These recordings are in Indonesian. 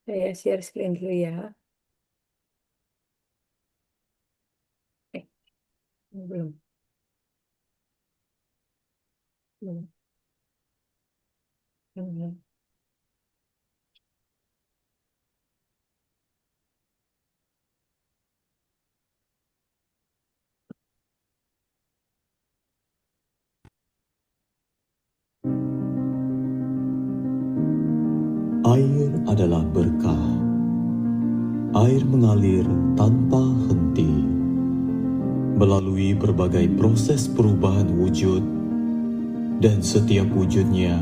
Saya share screen dulu ya. Eh, belum. Belum. Belum. Air adalah berkah. Air mengalir tanpa henti, melalui berbagai proses perubahan wujud, dan setiap wujudnya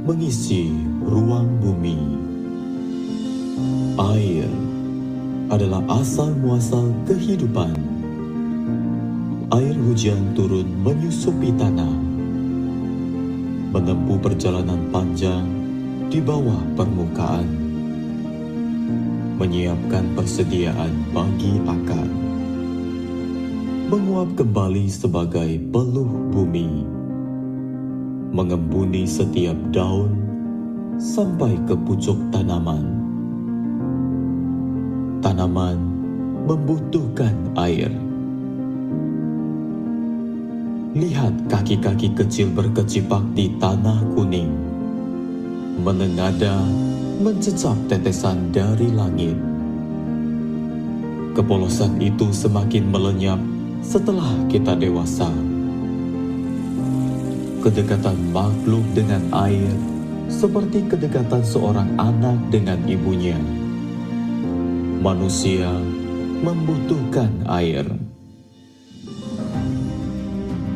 mengisi ruang bumi. Air adalah asal-muasal kehidupan. Air hujan turun menyusupi tanah, menempuh perjalanan panjang di bawah permukaan, menyiapkan persediaan bagi akar, menguap kembali sebagai peluh bumi, mengembuni setiap daun sampai ke pucuk tanaman. Tanaman membutuhkan air. Lihat kaki-kaki kecil berkecipak di tanah kuning, menengada mencecap tetesan dari langit. Kepolosan itu semakin melenyap setelah kita dewasa. Kedekatan makhluk dengan air seperti kedekatan seorang anak dengan ibunya. Manusia membutuhkan air.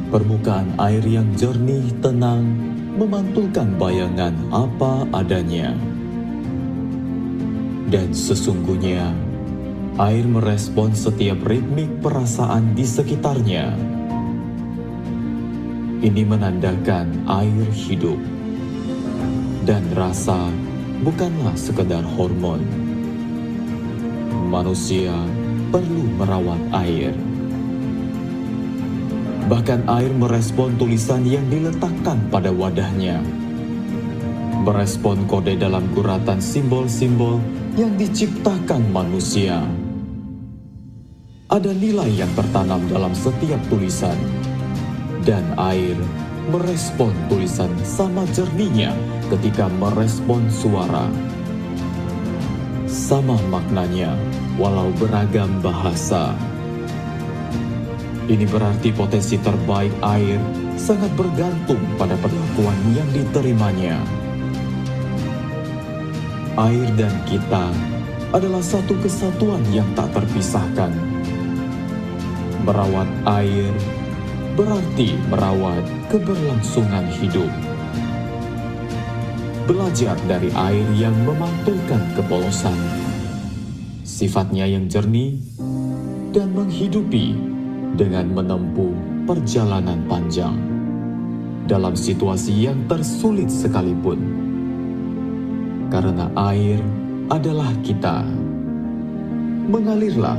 Permukaan air yang jernih, tenang, memantulkan bayangan apa adanya. Dan sesungguhnya, air merespon setiap ritmik perasaan di sekitarnya. Ini menandakan air hidup. Dan rasa bukanlah sekedar hormon. Manusia perlu merawat air. Bahkan air merespon tulisan yang diletakkan pada wadahnya. Merespon kode dalam guratan simbol-simbol yang diciptakan manusia. Ada nilai yang tertanam dalam setiap tulisan. Dan air merespon tulisan sama jernihnya ketika merespon suara. Sama maknanya, walau beragam bahasa. Ini berarti potensi terbaik air sangat bergantung pada perlakuan yang diterimanya. Air dan kita adalah satu kesatuan yang tak terpisahkan. Merawat air berarti merawat keberlangsungan hidup. Belajar dari air yang memantulkan kepolosan, sifatnya yang jernih dan menghidupi dengan menempuh perjalanan panjang dalam situasi yang tersulit sekalipun. Karena air adalah kita. Mengalirlah.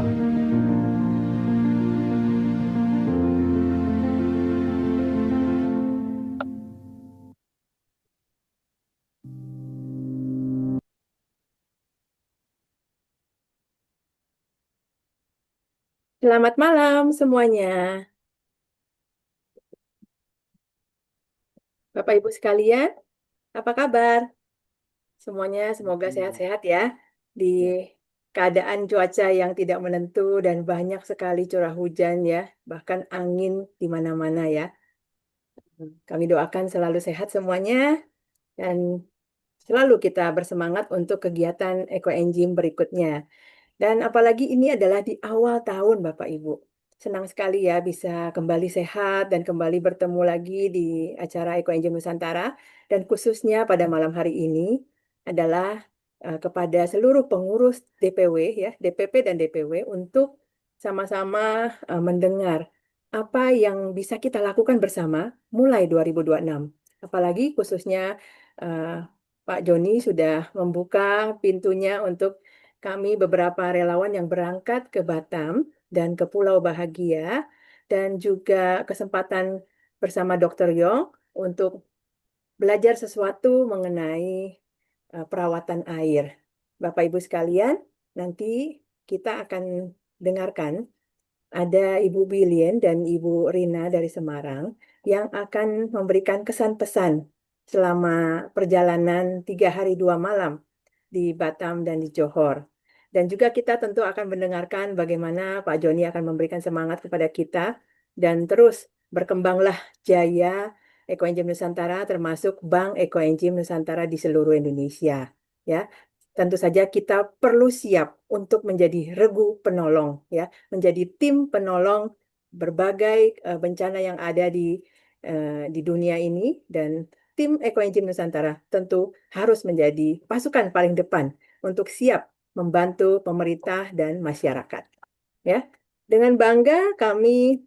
Selamat malam semuanya. Bapak Ibu sekalian, apa kabar? Semuanya semoga sehat-sehat ya. Di keadaan cuaca yang tidak menentu dan banyak sekali curah hujan ya, bahkan angin di mana-mana ya. Kami doakan selalu sehat semuanya dan selalu kita bersemangat untuk kegiatan ekoenzim berikutnya. Dan apalagi ini adalah di awal tahun Bapak Ibu. Senang sekali ya bisa kembali sehat dan kembali bertemu lagi di acara Ekoenzim Nusantara. Dan khususnya pada malam hari ini adalah kepada seluruh pengurus DPW ya, DPP dan DPW untuk sama-sama mendengar apa yang bisa kita lakukan bersama mulai 2026. Apalagi khususnya eh, Pak Joni sudah membuka pintunya untuk kami beberapa relawan yang berangkat ke Batam dan ke Pulau Bahagia dan juga kesempatan bersama Dr. Yong untuk belajar sesuatu mengenai perawatan air. Bapak Ibu sekalian, nanti kita akan dengarkan ada Ibu Bilien dan Ibu Rina dari Semarang yang akan memberikan kesan pesan selama perjalanan 3 hari 2 malam di Batam dan di Johor. Dan juga kita tentu akan mendengarkan bagaimana Pak Joni akan memberikan semangat kepada kita dan terus berkembanglah jaya Ekoenzim Nusantara termasuk Bank Ekoenzim Nusantara di seluruh Indonesia. Ya, tentu saja kita perlu siap untuk menjadi regu penolong, ya, menjadi tim penolong berbagai bencana yang ada di dunia ini dan tim Ekoenzim Nusantara tentu harus menjadi pasukan paling depan untuk siap membantu pemerintah dan masyarakat. Ya, dengan bangga kami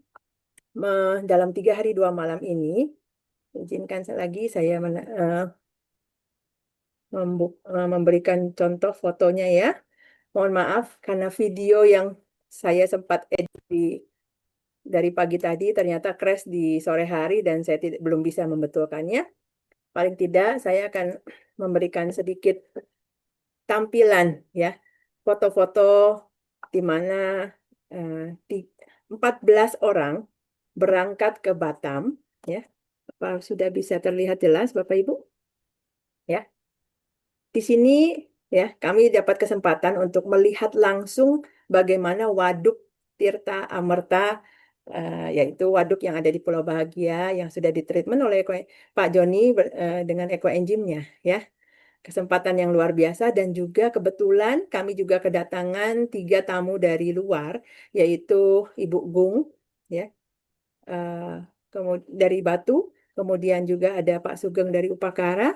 dalam 3 hari 2 malam ini, izinkan lagi saya memberikan contoh fotonya ya. Mohon maaf karena video yang saya sempat edit dari pagi tadi ternyata crash di sore hari dan saya belum bisa membetulkannya. Paling tidak saya akan memberikan sedikit tampilan ya, foto-foto di mana eh, di- 14 orang berangkat ke Batam ya. Apa sudah bisa terlihat jelas Bapak Ibu? Ya. Di sini ya kami dapat kesempatan untuk melihat langsung bagaimana Waduk Tirta Amerta yaitu waduk yang ada di Pulau Bahagia yang sudah ditreatment oleh Pak Joni dengan ekoenzimnya ya. Kesempatan yang luar biasa dan juga kebetulan kami juga kedatangan 3 tamu dari luar yaitu Ibu Gung ya dari Batu, kemudian juga ada Pak Sugeng dari Upakara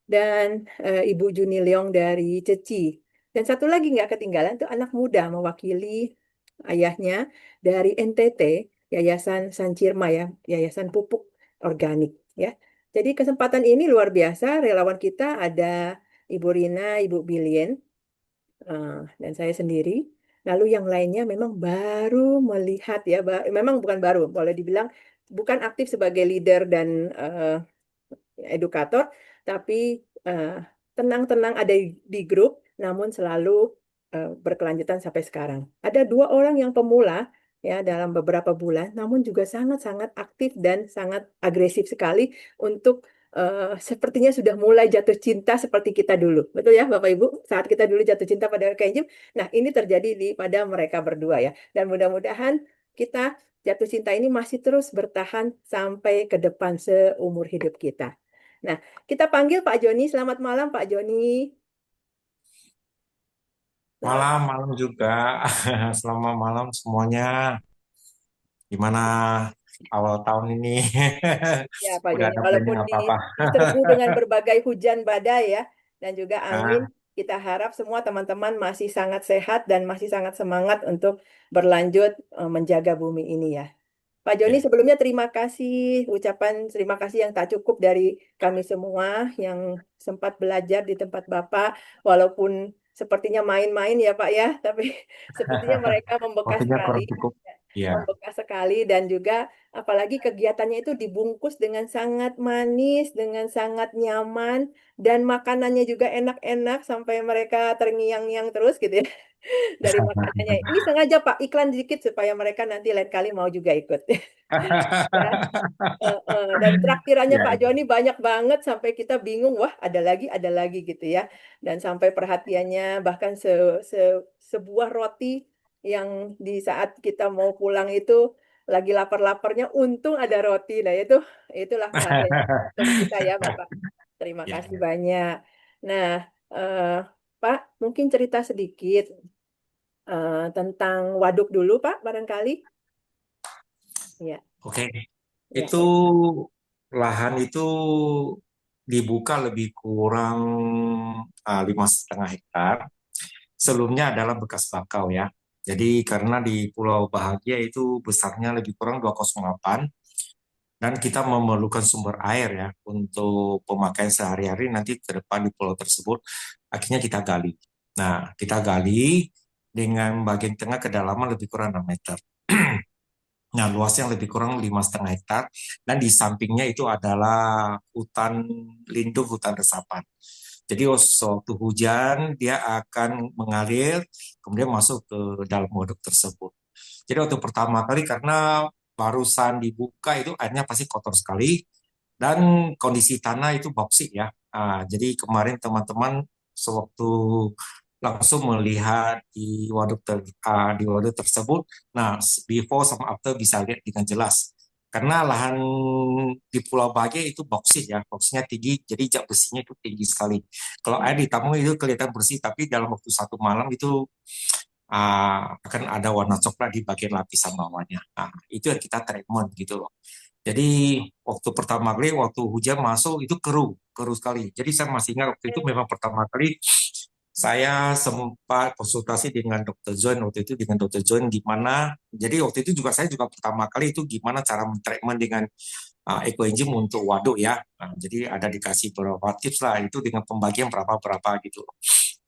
dan Ibu Juni Leong dari Ceci. Dan satu lagi nggak ketinggalan tuh anak muda mewakili ayahnya dari NTT, Yayasan Sancirma ya, Yayasan Pupuk Organik ya. Jadi kesempatan ini luar biasa, relawan kita ada Ibu Rina, Ibu Bilien, dan saya sendiri. Lalu yang lainnya memang baru melihat ya, memang bukan baru, boleh dibilang bukan aktif sebagai leader dan edukator, tapi eh, tenang-tenang ada di grup, namun selalu berkelanjutan sampai sekarang. Ada 2 orang yang pemula ya dalam beberapa bulan, namun juga sangat-sangat aktif dan sangat agresif sekali untuk sepertinya sudah mulai jatuh cinta seperti kita dulu. Betul ya Bapak Ibu? Saat kita dulu jatuh cinta pada Kenjim. Nah, ini terjadi pada mereka berdua ya. Dan mudah-mudahan kita jatuh cinta ini masih terus bertahan sampai ke depan seumur hidup kita. Nah, kita panggil Pak Joni. Selamat malam, Pak Joni. Selamat Malam, malam juga. Selamat malam semuanya. Gimana awal tahun ini? ya, Pak Udah Joni. ada planning Walaupun apa-apa? diserbu dengan berbagai hujan badai ya, dan juga angin, Ah, kita harap semua teman-teman masih sangat sehat dan masih sangat semangat untuk berlanjut menjaga bumi ini ya. Pak Joni, ya. sebelumnya terima kasih, ucapan terima kasih yang tak cukup dari kami semua yang sempat belajar di tempat Bapak, walaupun sepertinya main-main ya Pak ya, tapi sepertinya mereka membekas Waktunya sekali, kurang cukup. Iya. membekas sekali dan juga apalagi kegiatannya itu dibungkus dengan sangat manis, dengan sangat nyaman, dan makanannya juga enak-enak sampai mereka terngiang-ngiang terus gitu ya dari makanannya. Ini sengaja Pak, iklan dikit supaya mereka nanti lain kali mau juga ikut. Ya. Dan traktirannya Ya, Pak Joni banyak banget sampai kita bingung, wah ada lagi gitu ya. Dan sampai perhatiannya bahkan sebuah roti yang di saat kita mau pulang itu lagi lapar-laparnya, untung ada roti. Nah itulah perhatian untuk kita ya Bapak. Terima ya, kasih ya. banyak. Nah, eh, Pak, mungkin cerita sedikit tentang waduk dulu Pak, barangkali. Ya, Oke. ya, Itu ya. lahan itu dibuka lebih kurang 5,5 hektar. Sebelumnya adalah bekas bakau ya. Jadi karena di Pulau Bahagia itu besarnya lebih kurang 208 dan kita memerlukan sumber air ya untuk pemakaian sehari-hari nanti ke depan di pulau tersebut. Akhirnya kita gali. Nah, kita gali dengan bagian tengah kedalaman lebih kurang 6 meter. Nah, luasnya lebih kurang 5,5 hektar dan di sampingnya itu adalah hutan lindung, hutan resapan. Jadi sewaktu hujan dia akan mengalir kemudian masuk ke dalam waduk tersebut. Jadi waktu pertama kali karena barusan dibuka itu airnya pasti kotor sekali dan kondisi tanah itu bauxit ya. Jadi kemarin teman-teman sewaktu langsung melihat di waduk tersebut, nah before sama after bisa lihat dengan jelas. Karena lahan di Pulau Bahagia itu boksit ya, boksnya tinggi, jadi jak besinya itu tinggi sekali. Kalau air ditampung itu kelihatan bersih, tapi dalam waktu satu malam itu akan ada warna coklat di bagian lapisan bawahnya. Nah, itu yang kita treatment gitu loh. Jadi waktu pertama kali, waktu hujan masuk itu keruh, keruh sekali. Jadi saya masih ingat waktu itu memang pertama kali saya sempat konsultasi dengan Dokter John waktu itu dengan Dokter John gimana. Jadi waktu itu juga saya juga pertama kali itu gimana cara treatment dengan ekoenzim untuk waduk ya. Nah, jadi ada dikasih beberapa tips lah itu dengan pembagian berapa-berapa gitu.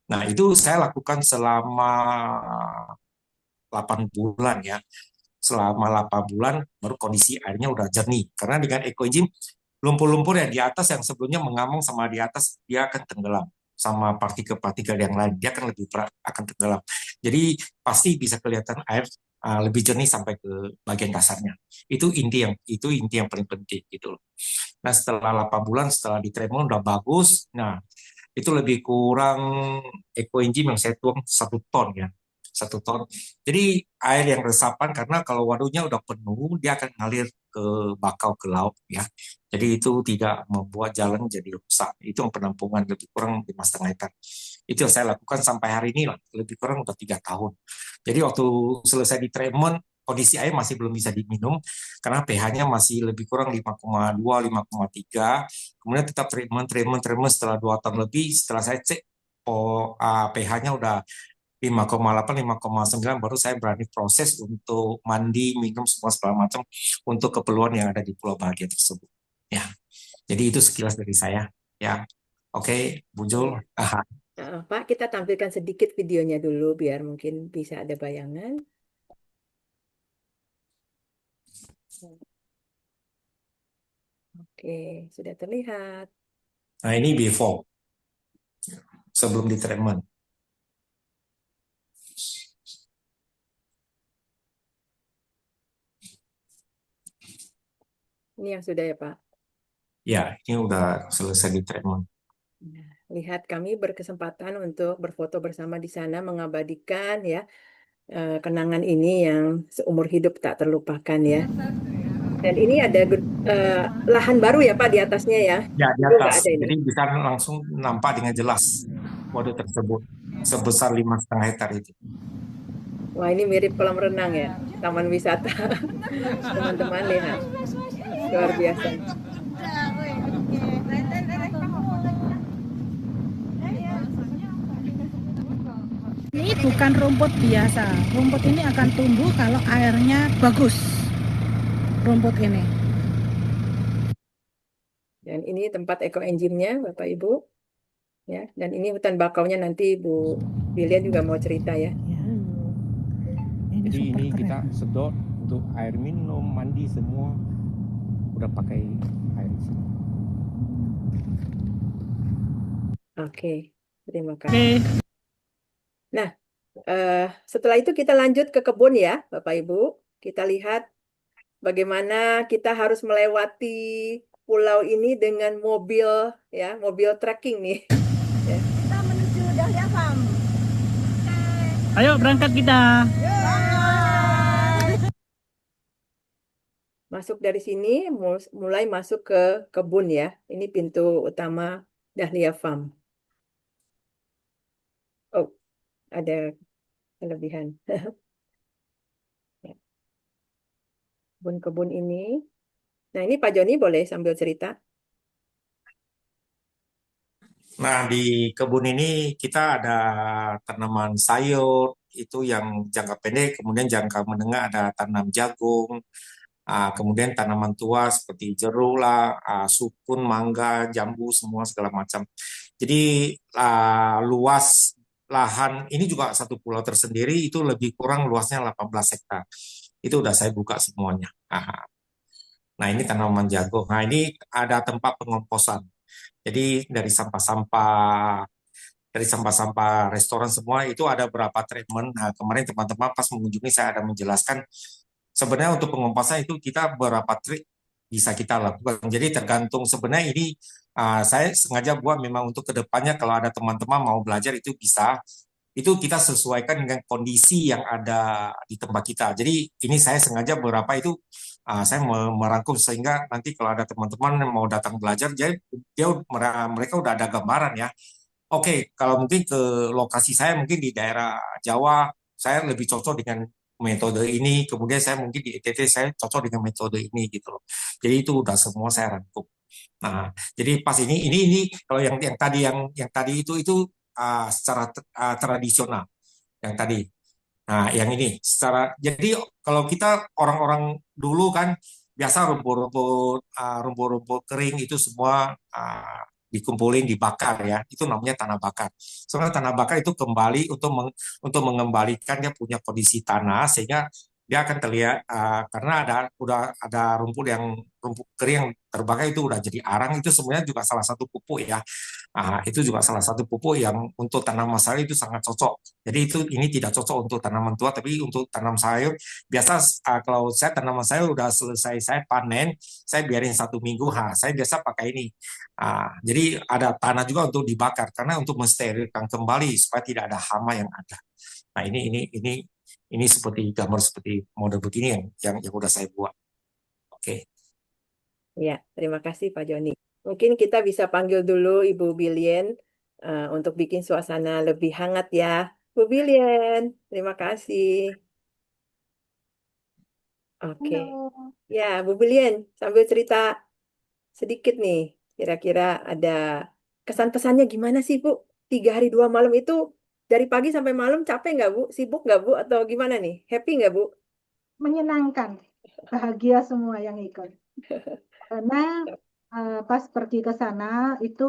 Nah, itu saya lakukan selama 8 bulan ya. Selama 8 bulan baru kondisi airnya udah jernih. Karena dengan ekoenzim lumpur-lumpur yang di atas yang sebelumnya mengamung sama di atas dia akan tenggelam sama partikel-partikel yang lain dia akan lebih berat akan tenggelam. Jadi pasti bisa kelihatan air lebih jernih sampai ke bagian dasarnya. Itu inti yang paling penting gitu loh. Nah, setelah 8 bulan setelah di treatment udah bagus. Nah, itu lebih kurang ekoenzim yang saya tuang 1 ton ya 1 ton. Jadi air yang resapan karena kalau waduknya udah penuh dia akan ngalir ke bakau ke laut ya. Jadi itu tidak membuat jalan jadi rusak. Itu yang penampungan lebih kurang 5,5 hektar. Itu yang saya lakukan sampai hari ini lah lebih kurang udah 3 tahun. Jadi waktu selesai di treatment kondisi air masih belum bisa diminum karena pH-nya masih lebih kurang 5,2, 5,3. Kemudian tetap treatment setelah 2 tahun lebih. Setelah saya cek pH-nya udah 5,8, 5,9 baru saya berani proses untuk mandi, minum semua segala macam untuk keperluan yang ada di Pulau Bahagia tersebut. Ya, jadi itu sekilas dari saya. Ya, oke, Bu Jul. Iya. Pak, kita tampilkan sedikit videonya dulu biar mungkin bisa ada bayangan. Oke, sudah terlihat. Nah ini before, sebelum di treatment. Ini yang sudah ya, Pak. Ya, ini udah selesai di treatment. Nah, lihat kami berkesempatan untuk berfoto bersama di sana mengabadikan ya kenangan ini yang seumur hidup tak terlupakan ya. Dan ini ada lahan baru ya Pak di atasnya ya. Ya, di Dulu nggak atas. ada ini. Jadi bisa langsung nampak dengan jelas waduk tersebut sebesar 5,5 hektar itu. Wah, ini mirip kolam renang ya, taman wisata. Teman-teman lihat, luar biasa. Ini bukan rumput biasa. Rumput ini akan tumbuh kalau airnya bagus. Rumput ini. Dan ini tempat ekoenzimnya, Bapak Ibu. Ya, dan ini hutan bakaunya nanti Bu Bilia juga mau cerita ya. Ini Jadi super ini keren. kita sedot untuk air minum, mandi semua udah pakai air di sini. Oke, terima kasih. Nah, setelah itu kita lanjut ke kebun ya, Bapak Ibu. Kita lihat bagaimana kita harus melewati pulau ini dengan mobil ya, mobil trekking nih. Ya. Kita menuju Dahlia Farm. Ayo berangkat kita. Masuk dari sini, mulai masuk ke kebun ya. Ini pintu utama Dahlia Farm. Oh, ada kelebihan. Ya. Kebun-kebun ini. Nah, ini Pak Joni boleh sambil cerita. Nah, di kebun ini kita ada tanaman sayur, itu yang jangka pendek, kemudian jangka menengah ada tanam jagung, kemudian tanaman tua seperti jeruk lah, sukun, mangga, jambu, semua segala macam. Jadi luas lahan ini juga satu pulau tersendiri itu lebih kurang luasnya 18 hektar. Itu udah saya buka semuanya. Nah, ini tanaman jagung. Nah, ini ada tempat pengomposan. Jadi dari sampah-sampah restoran semua itu ada berapa treatment. Nah, kemarin teman-teman pas mengunjungi saya ada menjelaskan sebenarnya untuk pengompasan itu kita berapa trik bisa kita lakukan. Jadi tergantung sebenarnya ini saya sengaja buat memang untuk kedepannya kalau ada teman-teman mau belajar itu bisa itu kita sesuaikan dengan kondisi yang ada di tempat kita. Jadi ini saya sengaja beberapa itu saya merangkum sehingga nanti kalau ada teman-teman yang mau datang belajar, jadi mereka udah ada gambaran ya. Oke, kalau mungkin ke lokasi saya mungkin di daerah Jawa, saya lebih cocok dengan metode ini. Kemudian saya mungkin di ETT saya cocok dengan metode ini gitu loh. Jadi itu udah semua saya rangkum. Nah, jadi pas ini kalau yang tadi itu secara tradisional yang tadi. Nah, yang ini secara jadi kalau kita orang-orang dulu kan biasa rumput-rumput kering itu semua dikumpulin dibakar ya. Itu namanya tanah bakar. Soalnya tanah bakar itu kembali untuk mengembalikan dia punya kondisi tanah sehingga dia akan terlihat karena udah ada rumput kering yang terbakar itu udah jadi arang itu sebenarnya juga salah satu pupuk ya. Itu juga salah satu pupuk yang untuk tanaman sayur itu sangat cocok. Jadi ini tidak cocok untuk tanaman tua, tapi untuk tanam sayur biasa kalau saya tanaman sayur udah selesai saya panen, saya biarin 1 minggu. Saya biasa pakai ini. Jadi ada tanah juga untuk dibakar karena untuk mensterilkan kembali supaya tidak ada hama yang ada. Nah ini seperti gambar seperti model begini yang udah saya buat. Oke. Ya, terima kasih Pak Joni. Mungkin kita bisa panggil dulu Ibu Bilien untuk bikin suasana lebih hangat ya. Bu Bilien, terima kasih. Oke. Halo. Ya, Bu Bilien, sambil cerita sedikit nih. Kira-kira ada kesan-pesannya gimana sih, Bu? 3 hari 2 malam itu dari pagi sampai malam capek nggak, Bu? Sibuk nggak, Bu? Atau gimana nih? Happy nggak, Bu? Menyenangkan, bahagia semua yang ikut. Karena pas pergi ke sana itu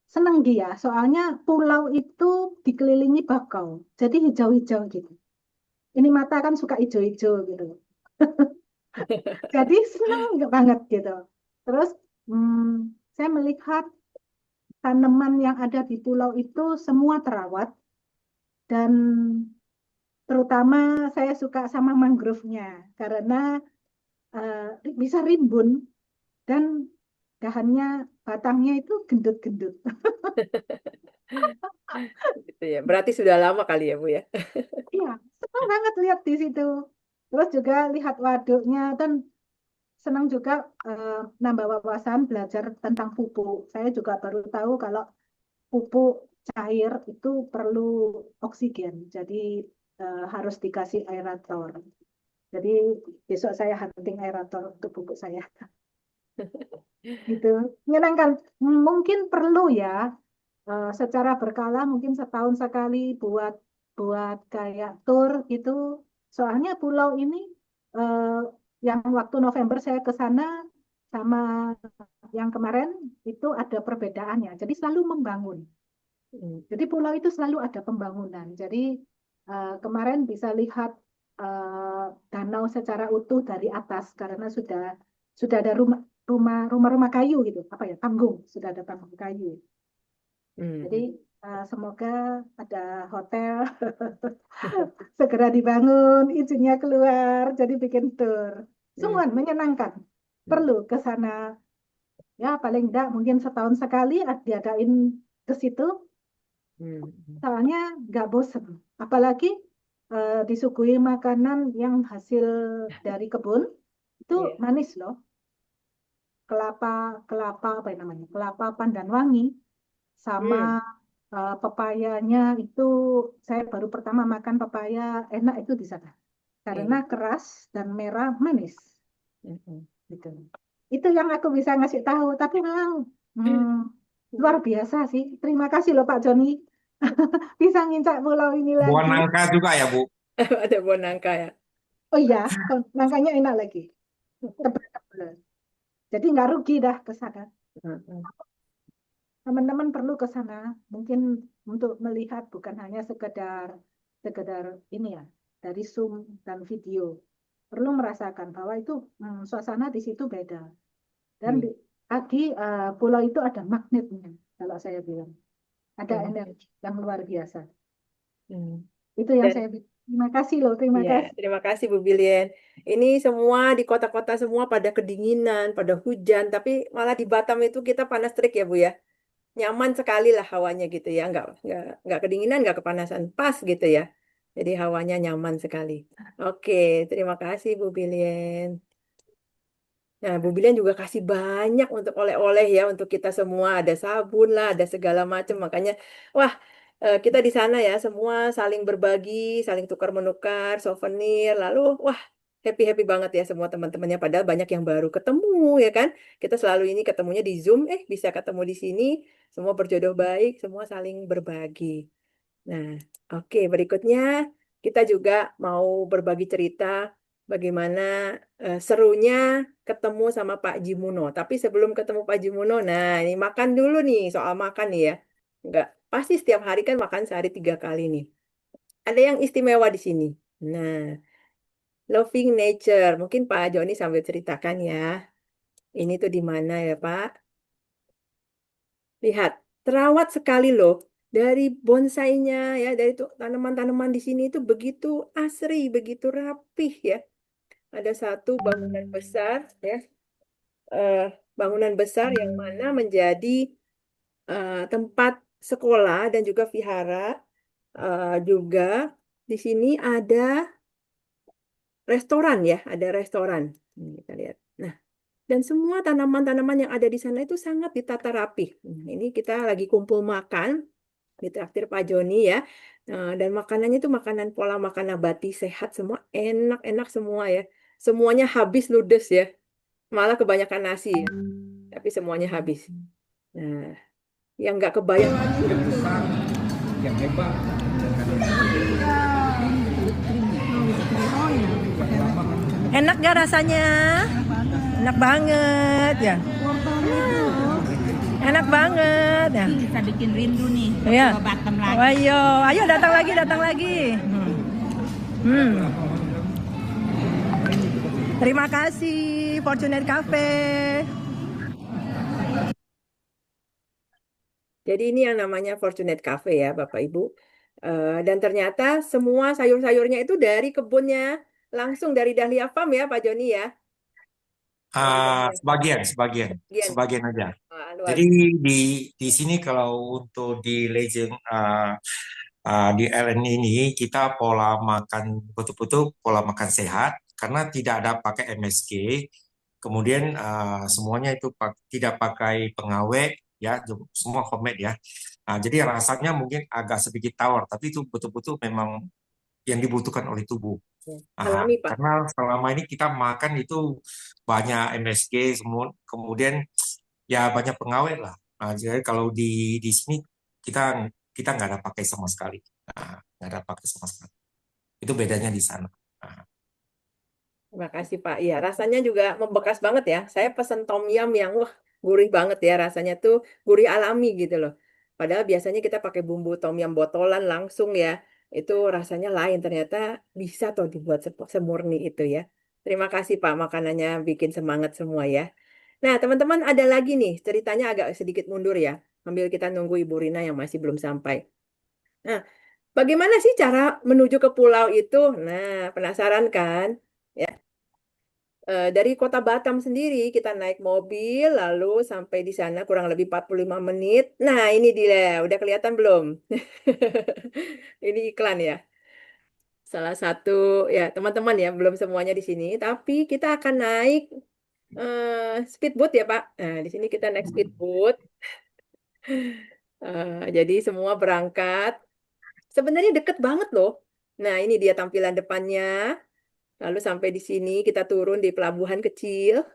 seneng dia, soalnya pulau itu dikelilingi bakau, jadi hijau-hijau gitu. Ini mata kan suka hijau-hijau gitu. Jadi seneng banget gitu. Terus saya melihat tanaman yang ada di pulau itu semua terawat dan terutama saya suka sama mangrove-nya karena bisa rimbun dan dahannya batangnya itu gendut-gendut. Gitu ya. Berarti sudah lama kali ya, Bu ya? Iya, senang banget lihat di situ. Terus juga lihat waduknya dan senang juga nambah wawasan belajar tentang pupuk. Saya juga baru tahu kalau pupuk cair itu perlu oksigen, jadi harus dikasih aerator. Jadi besok saya hunting aerator untuk pupuk saya. Gitu. Menyenangkan. Mungkin perlu ya secara berkala mungkin setahun sekali buat buat kayak tour gitu. Soalnya pulau ini eh, yang waktu November saya ke sana sama yang kemarin itu ada perbedaannya. Jadi selalu membangun. Hmm. Jadi pulau itu selalu ada pembangunan. Jadi kemarin bisa lihat danau secara utuh dari atas karena sudah ada rumah-rumah kayu gitu. Apa ya? Panggung, sudah ada panggung kayu. Jadi Hmm. semoga ada hotel segera dibangun, izinnya keluar, jadi bikin tour. Hmm. Semua menyenangkan. Perlu ke sana. Ya, paling enggak mungkin setahun sekali diadain ke situ. Hmm. Soalnya nggak bosen. Apalagi disuguhi makanan yang hasil dari kebun, itu Iya. manis loh. Kelapa, kelapa apa yang namanya? Kelapa pandan wangi sama Hmm. pepayanya itu saya baru pertama makan pepaya enak itu di sana karena Iya. keras dan merah manis Hmm. gitu. Itu yang aku bisa ngasih tahu. Tapi memang hmm, luar biasa sih. Terima kasih loh Pak Joni bisa ngincak pulau ini Buah lagi. nangka juga ya, Bu. Ada bonangka ya. Oh iya, nangkanya enak lagi. Tebel-tebel. Jadi nggak rugi dah ke sana. Hmm. Teman-teman perlu ke sana. Mungkin untuk melihat bukan hanya sekedar sekedar ini ya dari Zoom dan video. Perlu merasakan bahwa itu suasana di situ beda. Dan Hmm. Adi, pulau itu ada magnetnya, kalau saya bilang. Ada Hmm. energi yang luar biasa. Hmm. Itu yang Dan saya bilang. Terima kasih loh, terima ya, kasih. terima kasih Bu Bilien. Ini semua di kota-kota semua pada kedinginan, pada hujan, tapi malah di Batam itu kita panas terik ya Bu ya. Nyaman sekali lah hawanya gitu ya, nggak kedinginan, nggak kepanasan, pas gitu ya. Jadi hawanya nyaman sekali. Oke, terima kasih Bu Bilien. Nah, Bu Bilian juga kasih banyak untuk oleh-oleh ya untuk kita semua. Ada sabun lah, ada segala macam. Makanya, wah, kita di sana ya semua saling berbagi, saling tukar menukar, souvenir. Lalu, wah, happy-happy banget ya semua teman-temannya. Padahal banyak yang baru ketemu ya kan. Kita selalu ini ketemunya di Zoom, bisa ketemu di sini. Semua berjodoh baik, semua saling berbagi. Nah, oke, berikutnya kita juga mau berbagi cerita bagaimana serunya ketemu sama Pak Jimuno. Tapi sebelum ketemu Pak Jimuno, nah ini makan dulu nih, soal makan nih ya. Enggak, pasti setiap hari kan makan sehari 3 kali nih. Ada yang istimewa di sini. Nah, Loving Nature. Mungkin Pak Joni sambil ceritakan ya. Ini tuh di mana ya Pak? Lihat, terawat sekali loh. Dari bonsainya ya, dari tuh tanaman-tanaman di sini itu begitu asri, begitu rapih ya. Ada satu bangunan besar ya, eh, bangunan besar yang mana menjadi tempat sekolah dan juga vihara. Juga di sini ada restoran ya, ada restoran. Ini kita lihat. Nah, dan semua tanaman-tanaman yang ada di sana itu sangat ditata rapi. Ini kita lagi kumpul makan ditraktir Pak Joni ya. Dan makanannya itu makanan pola makan nabati sehat semua, enak-enak semua ya. Semuanya habis ludes ya. Malah kebanyakan nasi ya. Tapi semuanya habis. Nah, yang nggak kebayang. Enak gak rasanya? Enak banget ya. Enak banget ya. Bisa bikin rindu nih Iya. ke Batam lagi. Oh, ayo datang lagi, datang lagi. Terima kasih Fortunate Cafe. Jadi ini yang namanya Fortunate Cafe ya Bapak Ibu. Dan ternyata semua sayur-sayurnya itu dari kebunnya langsung dari Dahlia Farm ya Pak Joni ya. Sebagian, Sebagian. sebagian aja. Luar Jadi di sini kalau untuk di Legend di LN ini kita pola makan betul-betul pola makan sehat karena tidak ada pakai MSG. Kemudian semuanya itu tidak pakai pengawet ya, semua homemade ya. Nah, jadi rasanya mungkin agak sedikit tawar, tapi itu betul-betul memang yang dibutuhkan oleh tubuh. alami Pak. Karena selama ini kita makan itu banyak MSG semua, kemudian ya banyak pengawet lah. Nah, jadi kalau di sini kita kita nggak ada pakai sama sekali. Nah, nggak ada pakai sama sekali. Itu bedanya di sana. Nah, Terima kasih Pak. Iya, rasanya juga membekas banget ya. Saya pesen tom yum yang wah gurih banget ya. Rasanya tuh gurih alami gitu loh. Padahal biasanya kita pakai bumbu tom yum botolan langsung ya. Itu rasanya lain. Ternyata bisa tuh dibuat semurni itu ya. Terima kasih Pak. Makanannya bikin semangat semua ya. Nah, teman-teman ada lagi nih. Ceritanya agak sedikit mundur ya. Sambil kita nunggu Ibu Rina yang masih belum sampai. Nah, bagaimana sih cara menuju ke pulau itu? Nah, penasaran kan? Ya, dari kota Batam sendiri kita naik mobil lalu sampai di sana kurang lebih 45 menit. Nah, ini dia, udah kelihatan belum? Ini iklan ya. Salah satu ya teman-teman ya, belum semuanya di sini, tapi kita akan naik speedboat ya, Pak. Nah, di sini kita naik speedboat. Jadi semua berangkat. Sebenarnya deket banget loh. Nah, ini dia tampilan depannya. Lalu sampai di sini kita turun di pelabuhan kecil.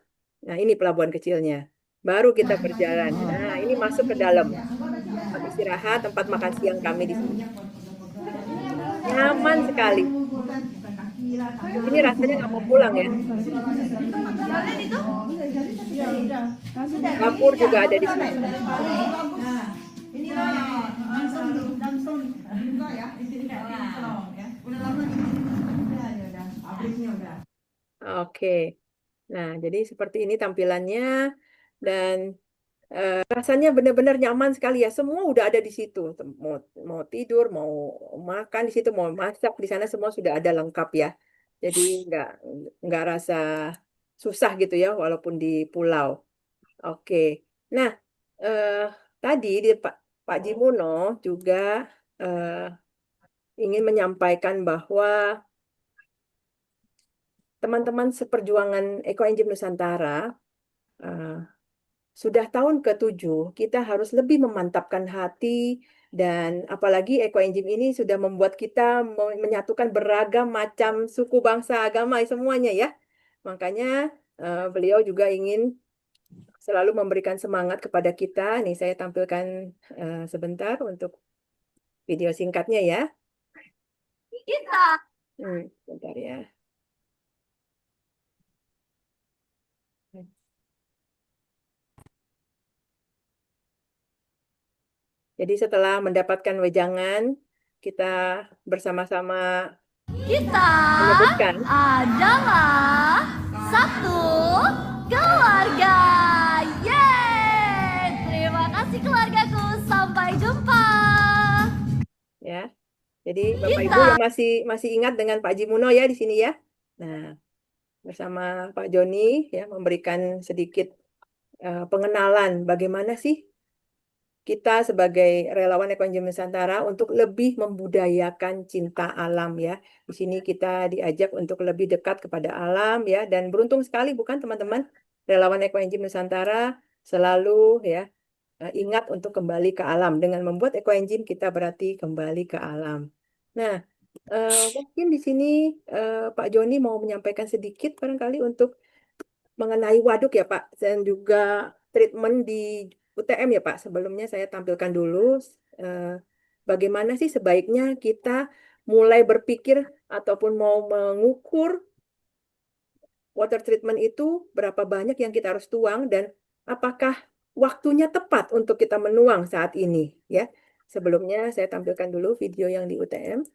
Nah, ini pelabuhan kecilnya. Baru kita berjalan. Nah, ini masuk ke dalam. Tempat istirahat, tempat makan siang kami di sini. Nyaman sekali. Ini rasanya nggak mau pulang ya. Dapur juga ada di sini. Oke. Nah, jadi seperti ini tampilannya. dan rasanya benar-benar nyaman sekali ya. Semua udah ada di situ. Mau mau tidur, mau makan di situ, mau masak di sana semua sudah ada lengkap ya. Jadi nggak rasa susah gitu ya, walaupun di pulau. Oke. Nah, eh, tadi Pak Jimuno juga eh, ingin menyampaikan bahwa teman-teman seperjuangan Eko Enzim Nusantara eh, sudah tahun ke-7, kita harus lebih memantapkan hati dan apalagi ekoenzim ini sudah membuat kita menyatukan beragam macam suku, bangsa, agama semuanya ya. Makanya beliau juga ingin selalu memberikan semangat kepada kita. Nih saya tampilkan sebentar untuk video singkatnya ya. Kita. Bentar ya. Jadi setelah mendapatkan wejangan, kita bersama-sama Kita menyebutkan adalah satu keluarga. Yeay! Terima kasih keluargaku. Sampai jumpa. ya. Jadi Bapak Ibu Kita yang masih ingat dengan Pak Jimuno ya di sini ya. Nah, bersama Pak Joni ya memberikan sedikit pengenalan bagaimana sih kita sebagai relawan Ekoenzim Nusantara untuk lebih membudayakan cinta alam ya. Di sini kita diajak untuk lebih dekat kepada alam ya dan beruntung sekali bukan teman-teman relawan Ekoenzim Nusantara selalu ya ingat untuk kembali ke alam. Dengan membuat ekoenzim kita berarti kembali ke alam. Nah, mungkin di sini Pak Joni mau menyampaikan sedikit barangkali untuk mengenai waduk ya Pak, dan juga treatment di UTM ya Pak. Sebelumnya saya tampilkan dulu eh, bagaimana sih sebaiknya kita mulai berpikir ataupun mau mengukur water treatment itu berapa banyak yang kita harus tuang dan apakah waktunya tepat untuk kita menuang saat ini ya. Sebelumnya saya tampilkan dulu video yang di UTM.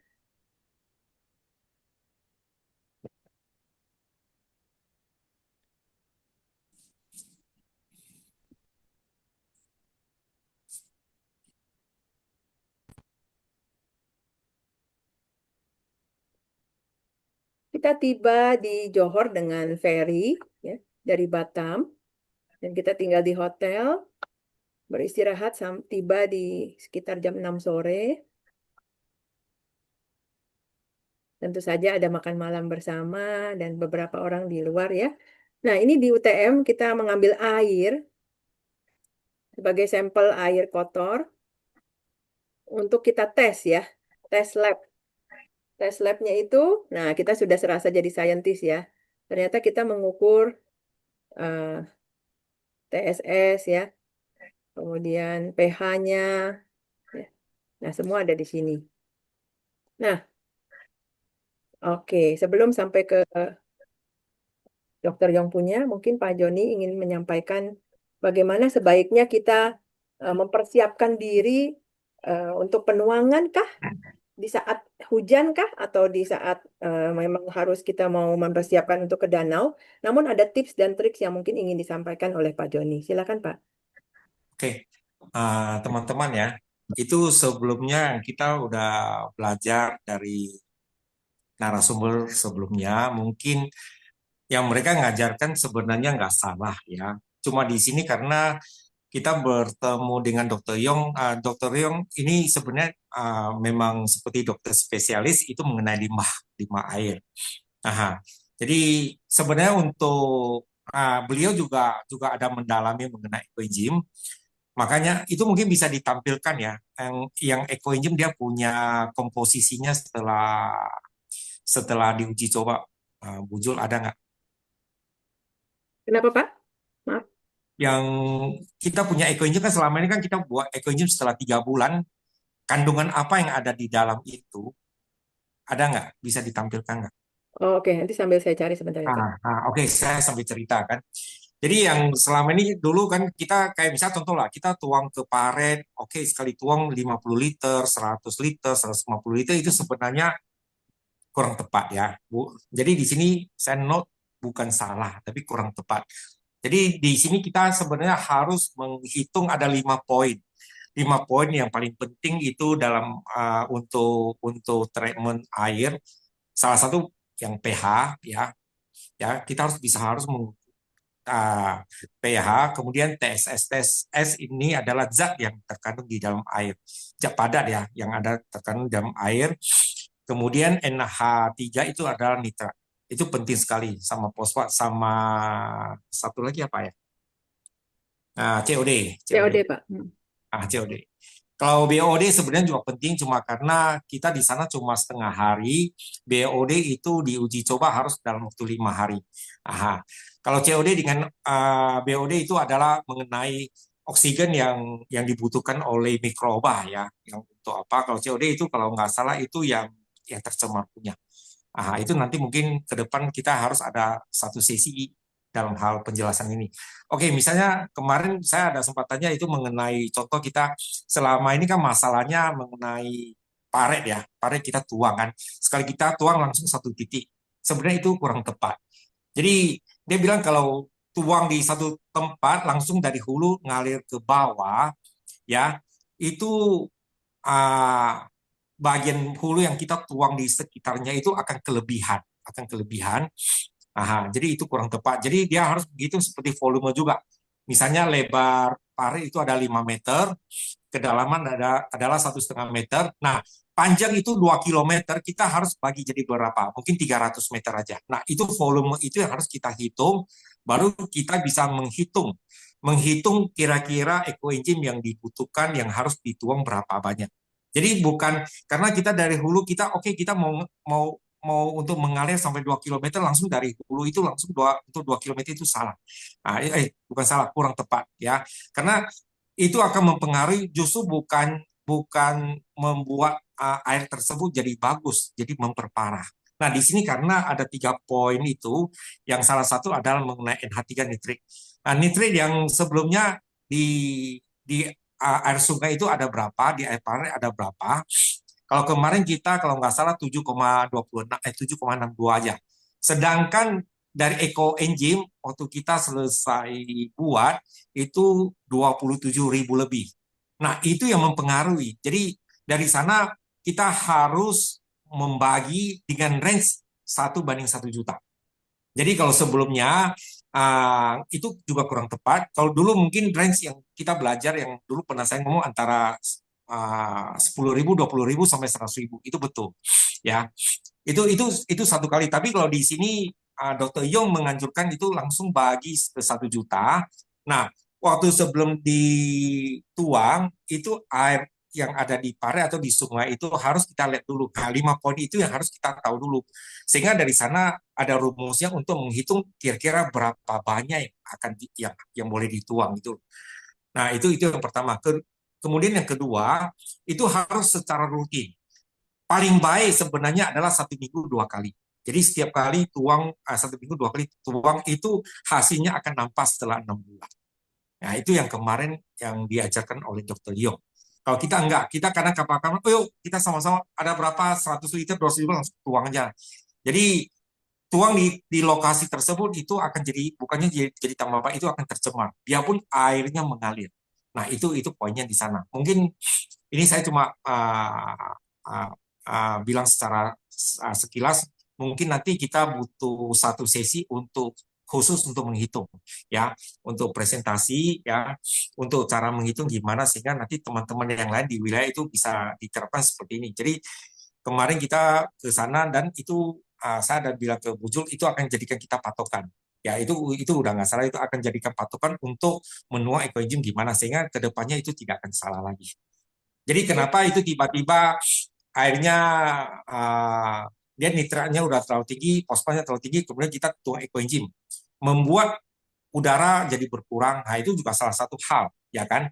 Kita tiba di Johor dengan ferry ya dari Batam dan kita tinggal di hotel, beristirahat tiba di sekitar jam 6 sore. Tentu saja ada makan malam bersama dan beberapa orang di luar ya. Nah, ini di UTM kita mengambil air sebagai sampel air kotor untuk kita tes ya, tes lab. Tes labnya itu, nah kita sudah serasa jadi saintis ya. Ternyata kita mengukur eh, TSS ya, kemudian pH-nya, ya. Nah semua ada di sini. Nah, oke, sebelum sampai ke Dokter Yong punya, mungkin Pak Joni ingin menyampaikan bagaimana sebaiknya kita mempersiapkan diri untuk penuangan kah di saat hujan kah atau di saat memang harus kita mau mempersiapkan untuk ke danau. Namun ada tips dan trik yang mungkin ingin disampaikan oleh Pak Joni. Silakan Pak. Oke, teman-teman ya, itu sebelumnya kita udah belajar dari narasumber sebelumnya, mungkin yang mereka ngajarkan sebenarnya nggak salah ya. Cuma di sini karena kita bertemu dengan Dokter Yong, Dokter Yong ini sebenarnya memang seperti dokter spesialis itu mengenai limbah limbah air. Aha. Jadi sebenarnya untuk beliau juga juga ada mendalami mengenai ekoenzim. Makanya itu mungkin bisa ditampilkan ya. Yang ekoenzim dia punya komposisinya setelah setelah diuji coba. Bujul ada nggak? Kenapa Pak? Maaf. Yang kita punya ekoenzim kan selama ini kan kita buat ekoenzim setelah 3 bulan. Kandungan apa yang ada di dalam itu ada nggak? Bisa ditampilkan nggak? Oh, oke, nanti sambil saya cari sebentar ya Pak. Oke, saya sambil cerita kan. Jadi yang selama ini dulu kan kita kayak misalnya contoh lah, kita tuang ke paret, oke sekali tuang 50 liter, 100 liter, 150 liter itu sebenarnya kurang tepat ya, Bu. Jadi di sini saya note bukan salah, tapi kurang tepat. Jadi di sini kita sebenarnya harus menghitung ada 5 poin. 5 poin yang paling penting itu dalam untuk treatment air. Salah satu yang pH ya, kita harus pH, kemudian TSS. TSS ini adalah zat yang terkandung di dalam air, zat padat ya, yang ada terkandung di dalam air. Kemudian NH3 itu adalah nitrat. Itu penting sekali, sama fosfat, sama satu lagi apa ya? COD. COD, Pak. COD. Kalau BOD sebenarnya juga penting, cuma karena kita di sana cuma setengah hari, BOD itu diuji coba harus dalam waktu 5 hari. Kalau COD dengan BOD itu adalah mengenai oksigen yang dibutuhkan oleh mikroba ya. Yang untuk apa? Kalau COD itu kalau nggak salah itu yang tercemar punya. Itu nanti mungkin ke depan kita harus ada satu sesi dalam hal penjelasan ini. Oke, misalnya kemarin saya ada sempat tanya itu mengenai contoh kita selama ini kan masalahnya mengenai paret ya, paret kita tuang kan. Sekali kita tuang langsung satu titik. Sebenarnya itu kurang tepat. Jadi dia bilang kalau tuang di satu tempat langsung dari hulu ngalir ke bawah ya, itu ah, bagian hulu yang kita tuang di sekitarnya itu akan kelebihan. Jadi itu kurang tepat. Jadi dia harus begitu seperti volume juga. Misalnya lebar parit itu ada 5 meter, kedalaman adalah 1,5 meter. Nah, panjang itu 2 kilometer, kita harus bagi jadi berapa? Mungkin 300 meter aja. Nah, itu volume itu yang harus kita hitung, baru kita bisa menghitung kira-kira ekoenzim yang dibutuhkan yang harus dituang berapa banyak. Jadi bukan karena kita dari hulu kita mau mau mau untuk mengalir sampai 2 kilometer langsung dari hulu itu langsung untuk 2 kilometer itu salah. Bukan salah, kurang tepat ya. Karena itu akan mempengaruhi justru bukan bukan membuat air tersebut jadi bagus, jadi memperparah. Nah, di sini karena ada 3 poin itu, yang salah satu adalah mengenai NH3 nitrit. Nah, nitrit yang sebelumnya di air sungai itu ada berapa, di air parit ada berapa. Kalau kemarin kita kalau nggak salah 7,62 aja. Sedangkan dari ekoenzim waktu kita selesai buat itu 27.000 lebih. Nah, itu yang mempengaruhi. Jadi dari sana kita harus membagi dengan range 1 banding 1 juta. Jadi kalau sebelumnya itu juga kurang tepat. Kalau dulu mungkin range yang kita belajar yang dulu pernah saya ngomong antara 10.000, 20.000 sampai 100.000 itu betul, ya. Itu satu kali. Tapi kalau di sini Dr. Yong menganjurkan itu langsung bagi ke 1 juta. Nah, waktu sebelum dituang itu air yang ada di parit atau di sungai itu harus kita lihat dulu. Nah, 5 poin itu yang harus kita tahu dulu. Sehingga dari sana ada rumusnya untuk menghitung kira-kira berapa banyak yang akan yang boleh dituang itu. Nah, itu yang pertama. Kemudian yang kedua, itu harus secara rutin. Paling baik sebenarnya adalah 1 minggu 2 kali. Jadi setiap kali tuang 1 minggu 2 kali tuang itu hasilnya akan nampak setelah 6 bulan. Nah, itu yang kemarin yang diajarkan oleh Dr. Yong. Kalau kita enggak, kita kadang kapan-kapan, yuk kita sama-sama ada berapa 100 liter, 200 liter langsung tuang aja. Jadi tuang di lokasi tersebut itu akan jadi bukannya jadi tambah baik, itu akan tercemar. Biarpun airnya mengalir. Nah, itu poinnya di sana. Mungkin ini saya cuma bilang secara sekilas. Mungkin nanti kita butuh satu sesi khusus untuk menghitung, ya, untuk presentasi, ya, untuk cara menghitung gimana sehingga nanti teman-teman yang lain di wilayah itu bisa diterapkan seperti ini. Jadi kemarin kita ke sana dan itu saya ada bilang ke Bu Jul itu akan jadikan kita patokan. Ya, itu udah nggak salah, itu akan jadikan patokan untuk menuang ekoenzim gimana sehingga kedepannya itu tidak akan salah lagi. Jadi kenapa itu tiba-tiba airnya dia nitratnya udah terlalu tinggi, fosfatnya terlalu tinggi, kemudian kita tuang ekoenzim membuat udara jadi berkurang. Nah, itu juga salah satu hal, ya kan?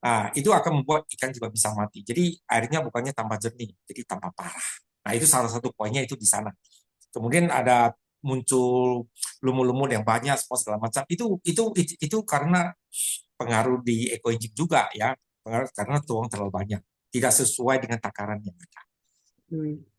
Nah, itu akan membuat ikan juga bisa mati. Jadi airnya bukannya tambah jernih, jadi tambah parah. Nah, itu salah satu poinnya itu di sana. Kemudian ada muncul lumut-lumut yang banyak, segala macam. Itu karena pengaruh di ekoenzim juga ya, karena tuang terlalu banyak, tidak sesuai dengan takaran yang ada.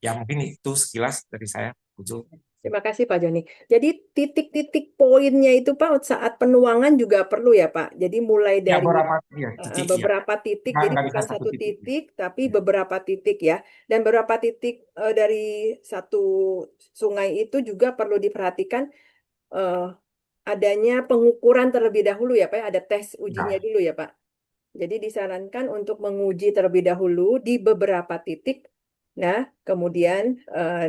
Ya mungkin itu sekilas dari saya, Ujul. Terima kasih Pak Joni. Jadi titik-titik poinnya itu Pak saat penuangan juga perlu ya Pak. Jadi mulai Ya, dari beberapa ya, titik ya. beberapa titik, jadi Nggak bisa bukan satu satu titik. titik, tapi beberapa titik ya. Dan beberapa titik dari satu sungai itu juga perlu diperhatikan eh, adanya pengukuran terlebih dahulu ya Pak. Ya. Ada tes ujinya Ya. dulu ya Pak. Jadi disarankan untuk menguji terlebih dahulu di beberapa titik. Nah, kemudian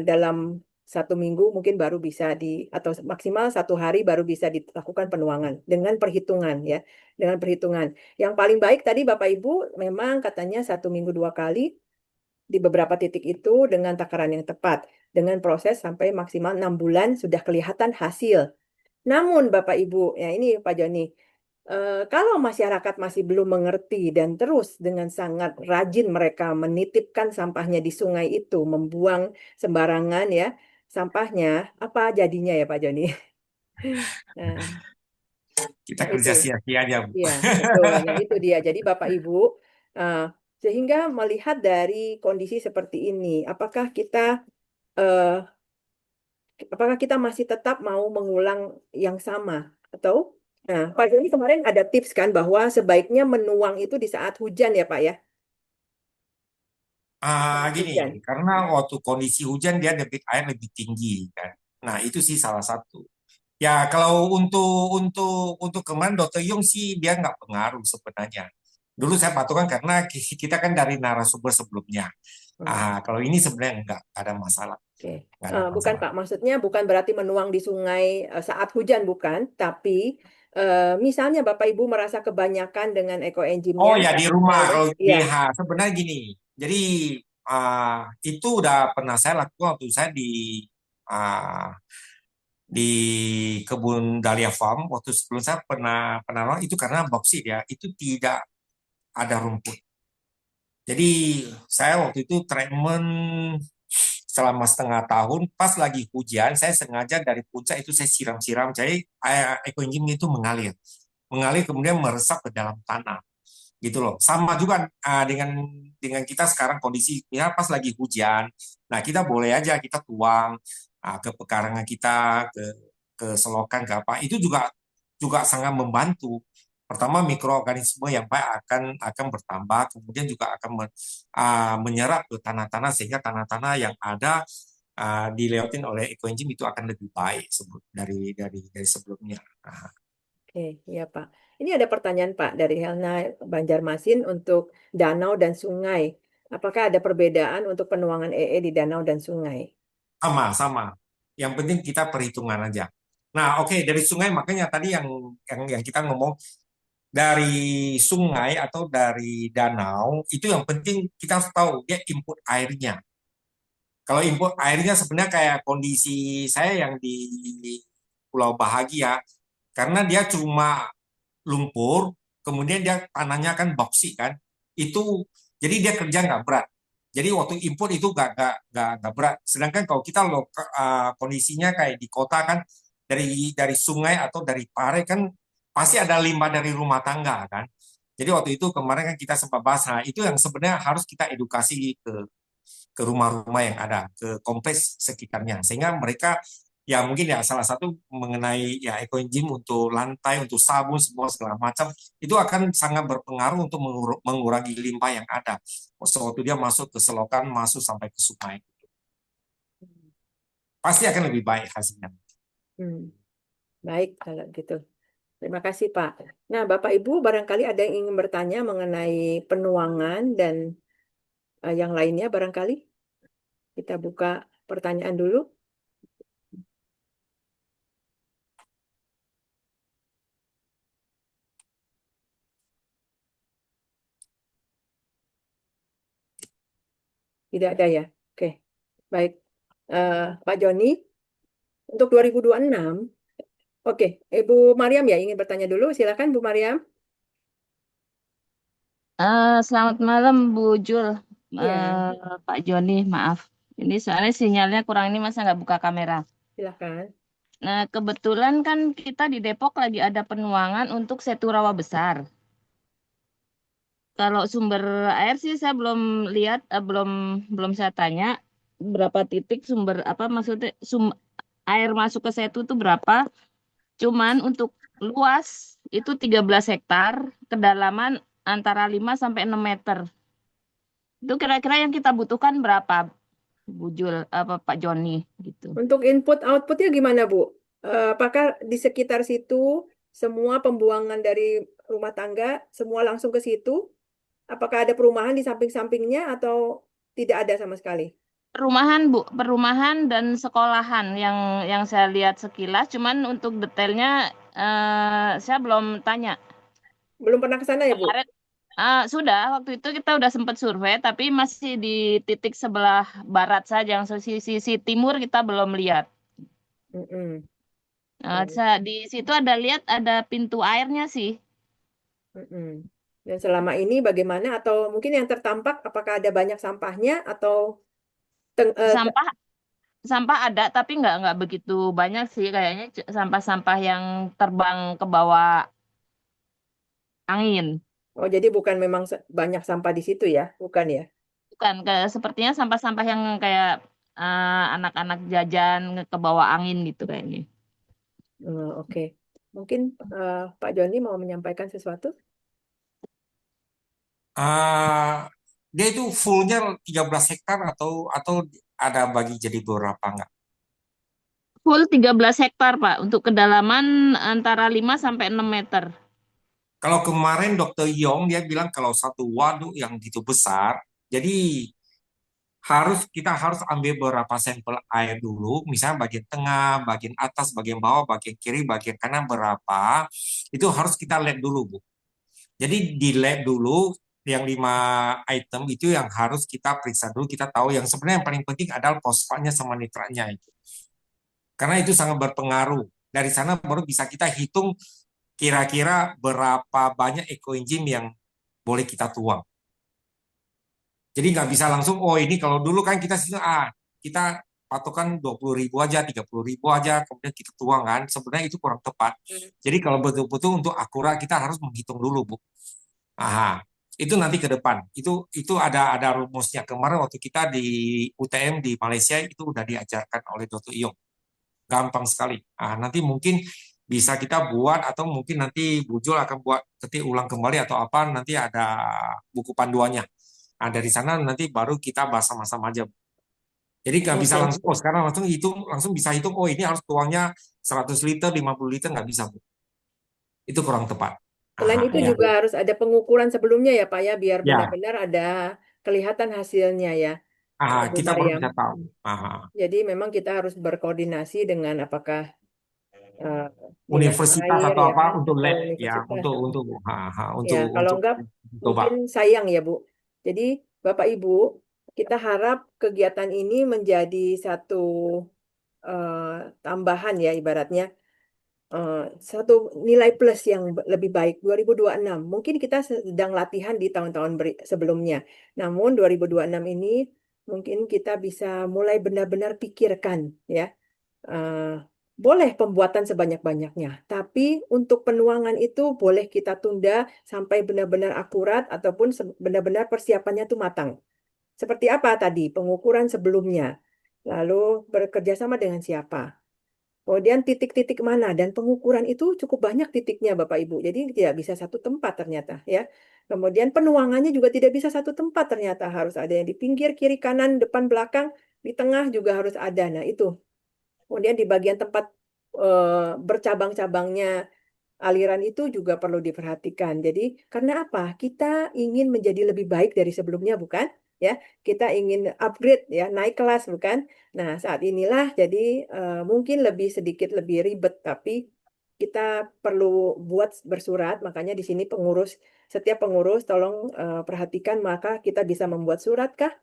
dalam 1 minggu mungkin baru bisa atau maksimal 1 hari baru bisa dilakukan penuangan dengan perhitungan ya, dengan perhitungan. Yang paling baik tadi Bapak Ibu memang katanya 1 minggu 2 kali di beberapa titik itu dengan takaran yang tepat, dengan proses sampai maksimal 6 bulan sudah kelihatan hasil. Namun Bapak Ibu, ya ini Pak Joni, kalau masyarakat masih belum mengerti dan terus dengan sangat rajin mereka menitipkan sampahnya di sungai itu, membuang sembarangan ya sampahnya, apa jadinya ya Pak Joni? Nah, Kita itu, kerja sia-sia aja, Bu. ya betul. Nah itu dia. Jadi Bapak Ibu, eh, sehingga melihat dari kondisi seperti ini, eh, apakah kita masih tetap mau mengulang yang sama atau nah Pak Joni kemarin ada tips kan bahwa sebaiknya menuang itu di saat hujan ya Pak ya saat Gini, hujan. karena waktu kondisi hujan dia debit air lebih tinggi kan. Nah, itu sih salah satu. Ya, kalau untuk kemarin Dokter Yung sih dia nggak pengaruh sebenarnya. Dulu saya patokan karena kita kan dari narasumber sebelumnya. Hmm, Kalau ini sebenarnya nggak ada masalah, oke. nggak ada Bukan masalah. Pak maksudnya bukan berarti menuang di sungai saat hujan bukan tapi misalnya Bapak Ibu merasa kebanyakan dengan ekoenzimnya Oh ya di rumah ya kalau iya sebenarnya gini. Jadi itu udah pernah saya lakukan waktu saya ah, di kebun Dahlia Farm waktu sebelum saya pernah lakukan itu karena boksit ya itu tidak ada rumput. Jadi saya waktu itu treatment selama setengah tahun pas lagi hujan saya sengaja dari puncak itu saya siram-siram jadi air ekoenzim itu mengalir kemudian meresap ke dalam tanah gitu loh. Sama juga dengan kita sekarang kondisi ya pas lagi hujan. Nah, kita boleh aja kita tuang ke pekarangan kita, ke selokan ke apa. Itu juga juga sangat membantu. Pertama mikroorganisme yang baik akan bertambah, kemudian juga akan menyerap ke tanah-tanah sehingga tanah-tanah yang ada dilewatin oleh ekoenzim itu akan lebih baik dari sebelumnya. Nah, oke iya Pak ini ada pertanyaan Pak dari Helna Banjarmasin untuk danau dan sungai apakah ada perbedaan untuk penuangan di danau dan sungai. sama. Yang penting kita perhitungan aja. Nah, oke, dari sungai makanya tadi yang kita ngomong dari sungai atau dari danau itu yang penting kita harus tahu dia input airnya. Kalau input airnya sebenarnya kayak kondisi saya yang di Pulau Bahagia karena dia cuma lumpur, kemudian dia tanahnya kan boxy kan, itu jadi dia kerja nggak berat. Jadi waktu impor itu nggak berat. Sedangkan kalau kita kondisinya kayak di kota kan dari sungai atau dari pare kan pasti ada limbah dari rumah tangga kan. Jadi waktu itu kemarin kan kita sempat bahas, nah itu yang sebenarnya harus kita edukasi ke rumah-rumah yang ada, ke kompleks sekitarnya, sehingga mereka ya mungkin ya salah satu mengenai ya ekoenzim untuk lantai, untuk sabun, semua segala macam itu akan sangat berpengaruh untuk mengurangi limbah yang ada. Waktu dia masuk ke selokan, masuk sampai ke sungai, pasti akan lebih baik hasilnya. Hmm, baik kalau gitu. Terima kasih Pak. Nah Bapak Ibu barangkali ada yang ingin bertanya mengenai penuangan dan yang lainnya barangkali kita buka pertanyaan dulu. Tidak ada ya? Oke, baik. Pak Joni, untuk 2026, oke, Ibu Mariam ya ingin bertanya dulu. Silakan Bu Mariam. Selamat malam Bu Jul, Iya, Pak Joni, maaf. Ini soalnya sinyalnya kurang ini masa nggak buka kamera. silakan. Nah, kebetulan kan kita di Depok lagi ada penuangan untuk Setu Rawa Besar. Kalau sumber air sih saya belum lihat, belum saya tanya berapa titik sumber apa maksudnya air masuk ke Setu itu berapa. Cuman untuk luas itu 13 hektar, kedalaman antara 5 sampai 6 meter. Itu kira-kira yang kita butuhkan berapa, Bu Jul, apa Pak Joni gitu. Untuk input outputnya gimana, Bu? Apakah di sekitar situ semua pembuangan dari rumah tangga semua langsung ke situ? Apakah ada perumahan di samping-sampingnya atau tidak ada sama sekali? Perumahan, Bu, perumahan dan sekolahan yang saya lihat sekilas, cuman untuk detailnya saya belum tanya. Belum pernah ke sana ya, Bu? Kemarin sudah, waktu itu kita udah sempat survei, tapi masih di titik sebelah barat saja, yang sisi timur kita belum lihat. Mm-mm. Di situ ada lihat ada pintu airnya sih. Mm-mm. Dan selama ini bagaimana? Atau mungkin yang tertampak, apakah ada banyak sampahnya atau Sampah sampah ada, tapi nggak begitu banyak sih, kayaknya sampah-sampah yang terbang ke bawah angin. oh jadi bukan memang banyak sampah di situ ya? Bukan ya? Bukan, sepertinya sampah-sampah yang kayak anak-anak jajan ke bawah angin gitu kayaknya. Oke. Mungkin Pak Joni mau menyampaikan sesuatu? Ah, dia itu fullnya 13 hektar atau ada bagi jadi beberapa nggak? Full 13 hektar, Pak, untuk kedalaman antara 5 sampai 6 meter. Kalau kemarin Dokter Yong dia bilang kalau satu waduk yang gitu besar, jadi kita harus ambil beberapa sampel air dulu, misalnya bagian tengah, bagian atas, bagian bawah, bagian kiri, bagian kanan berapa, itu harus kita lab dulu, Bu. Jadi di lab dulu yang 5 item itu yang harus kita periksa dulu, kita tahu yang sebenarnya yang paling penting adalah fosfatnya sama nitratnya itu. Karena itu sangat berpengaruh. Dari sana baru bisa kita hitung kira-kira berapa banyak ekoenzim yang boleh kita tuang. Jadi nggak bisa langsung, oh ini kalau dulu kan kita patokan 20.000 aja, 30.000 aja, kemudian kita tuang kan. Sebenarnya itu kurang tepat. Jadi kalau betul-betul untuk akurat kita harus menghitung dulu, Bu. Aha, itu nanti ke depan. Itu ada rumusnya. Kemarin waktu kita di UTM di Malaysia itu udah diajarkan oleh Dr. Iyong. Gampang sekali. Nanti mungkin bisa kita buat atau mungkin nanti Bu Jul akan buat ketik ulang kembali atau apa nanti ada buku panduannya. Dari sana nanti baru kita bahas sama-sama aja. Jadi nggak bisa Oke. langsung, oh sekarang langsung bisa hitung, oh ini harus tuangnya 100 liter, 50 liter, nggak bisa, Bu. Itu kurang tepat. Selain itu Ya. juga harus ada pengukuran sebelumnya ya, Pak ya, biar Ya, benar-benar ada kelihatan hasilnya ya, Bu kita baru Maryam. bisa tahu. Jadi memang kita harus berkoordinasi dengan apakah eh, dinas Universitas air atau ya apa kan, untuk atau lab ya, universitas. Ya, untuk kalau enggak coba. mungkin sayang ya, Bu. Jadi Bapak Ibu, kita harap kegiatan ini menjadi satu tambahan ya ibaratnya satu nilai plus yang lebih baik 2026. Mungkin kita sedang latihan di tahun-tahun sebelumnya. Namun 2026 ini mungkin kita bisa mulai benar-benar pikirkan ya. eh, Boleh pembuatan sebanyak-banyaknya, tapi untuk penuangan itu boleh kita tunda sampai benar-benar akurat ataupun benar-benar persiapannya itu matang. Seperti apa tadi? Pengukuran sebelumnya. Lalu bekerja sama dengan siapa? Kemudian titik-titik mana dan pengukuran itu cukup banyak titiknya Bapak Ibu. Jadi tidak bisa satu tempat ternyata ya. Kemudian penuangannya juga tidak bisa satu tempat ternyata harus ada yang di pinggir kiri kanan depan belakang di tengah juga harus ada. Nah itu. Kemudian di bagian tempat bercabang-cabangnya aliran itu juga perlu diperhatikan. Jadi karena apa? Kita ingin menjadi lebih baik dari sebelumnya bukan? Ya, kita ingin upgrade ya, naik kelas bukan? Nah, saat inilah jadi mungkin lebih sedikit lebih ribet tapi kita perlu buat bersurat, makanya di sini setiap pengurus tolong perhatikan maka kita bisa membuat surat kah?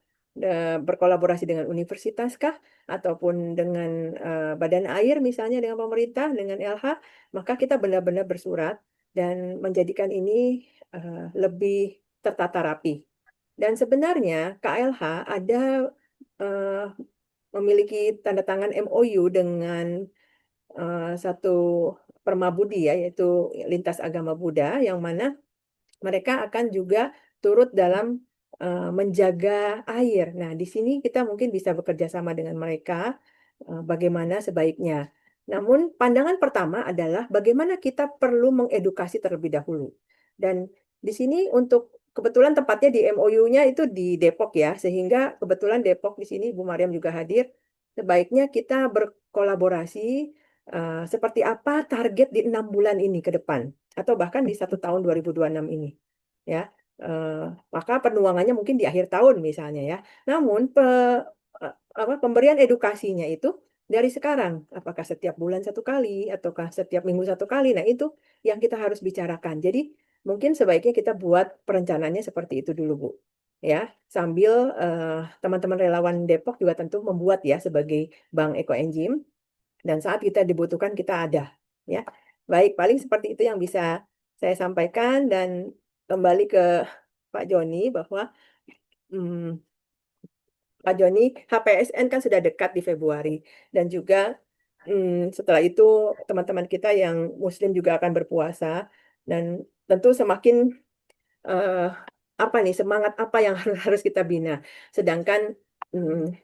Berkolaborasi dengan universitas kah? Ataupun dengan badan air misalnya dengan pemerintah, dengan LH, maka kita benar-benar bersurat dan menjadikan ini lebih tertata rapi. Dan sebenarnya KLH ada eh, memiliki tanda tangan MOU dengan satu Permabudi ya, yaitu Lintas Agama Buddha, yang mana mereka akan juga turut dalam menjaga air. Nah, di sini kita mungkin bisa bekerja sama dengan mereka bagaimana sebaiknya. Namun pandangan pertama adalah bagaimana kita perlu mengedukasi terlebih dahulu. Dan di sini untuk kebetulan tempatnya di MOU-nya itu di Depok ya, sehingga kebetulan Depok di sini Bu Mariam juga hadir. Sebaiknya kita berkolaborasi seperti apa target di 6 bulan ini ke depan, atau bahkan di 1 tahun 2026 ini. Ya, maka penuangannya mungkin di akhir tahun misalnya ya. Namun pemberian edukasinya itu dari sekarang, apakah setiap bulan 1 kali ataukah setiap minggu 1 kali. Nah, itu yang kita harus bicarakan. Jadi, mungkin sebaiknya kita buat perencanaannya seperti itu dulu, Bu. Ya, sambil teman-teman relawan Depok juga tentu membuat ya sebagai Bank Ekoenzim, dan saat kita dibutuhkan kita ada. Ya, baik, paling seperti itu yang bisa saya sampaikan, dan kembali ke Pak Joni bahwa Pak Joni, HPSN kan sudah dekat di Februari, dan juga setelah itu teman-teman kita yang Muslim juga akan berpuasa, dan tentu semakin semangat apa yang harus kita bina. Sedangkan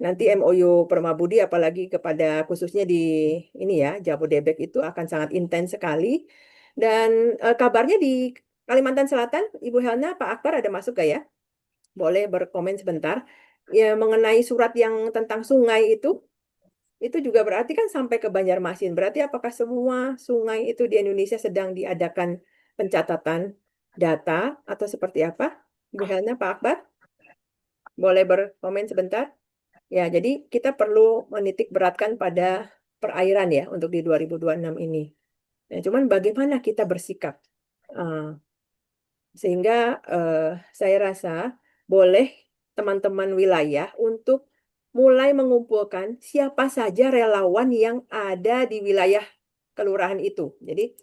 nanti MOU Permabudi apalagi kepada khususnya di ini ya Jabodebek itu akan sangat intens sekali, dan kabarnya di Kalimantan Selatan, Ibu Helna, Pak Akbar ada masuk gak ya? Boleh berkomen sebentar. Ya, mengenai surat yang tentang sungai itu juga berarti kan sampai ke Banjarmasin. Berarti apakah semua sungai itu di Indonesia sedang diadakan pencatatan data atau seperti apa? Bu Helna, Pak Akbar, boleh berkomen sebentar? Ya, jadi kita perlu menitik beratkan pada perairan ya untuk di 2026 ini. Nah, cuman bagaimana kita bersikap? Sehingga saya rasa boleh teman-teman wilayah untuk mulai mengumpulkan siapa saja relawan yang ada di wilayah kelurahan itu. Jadi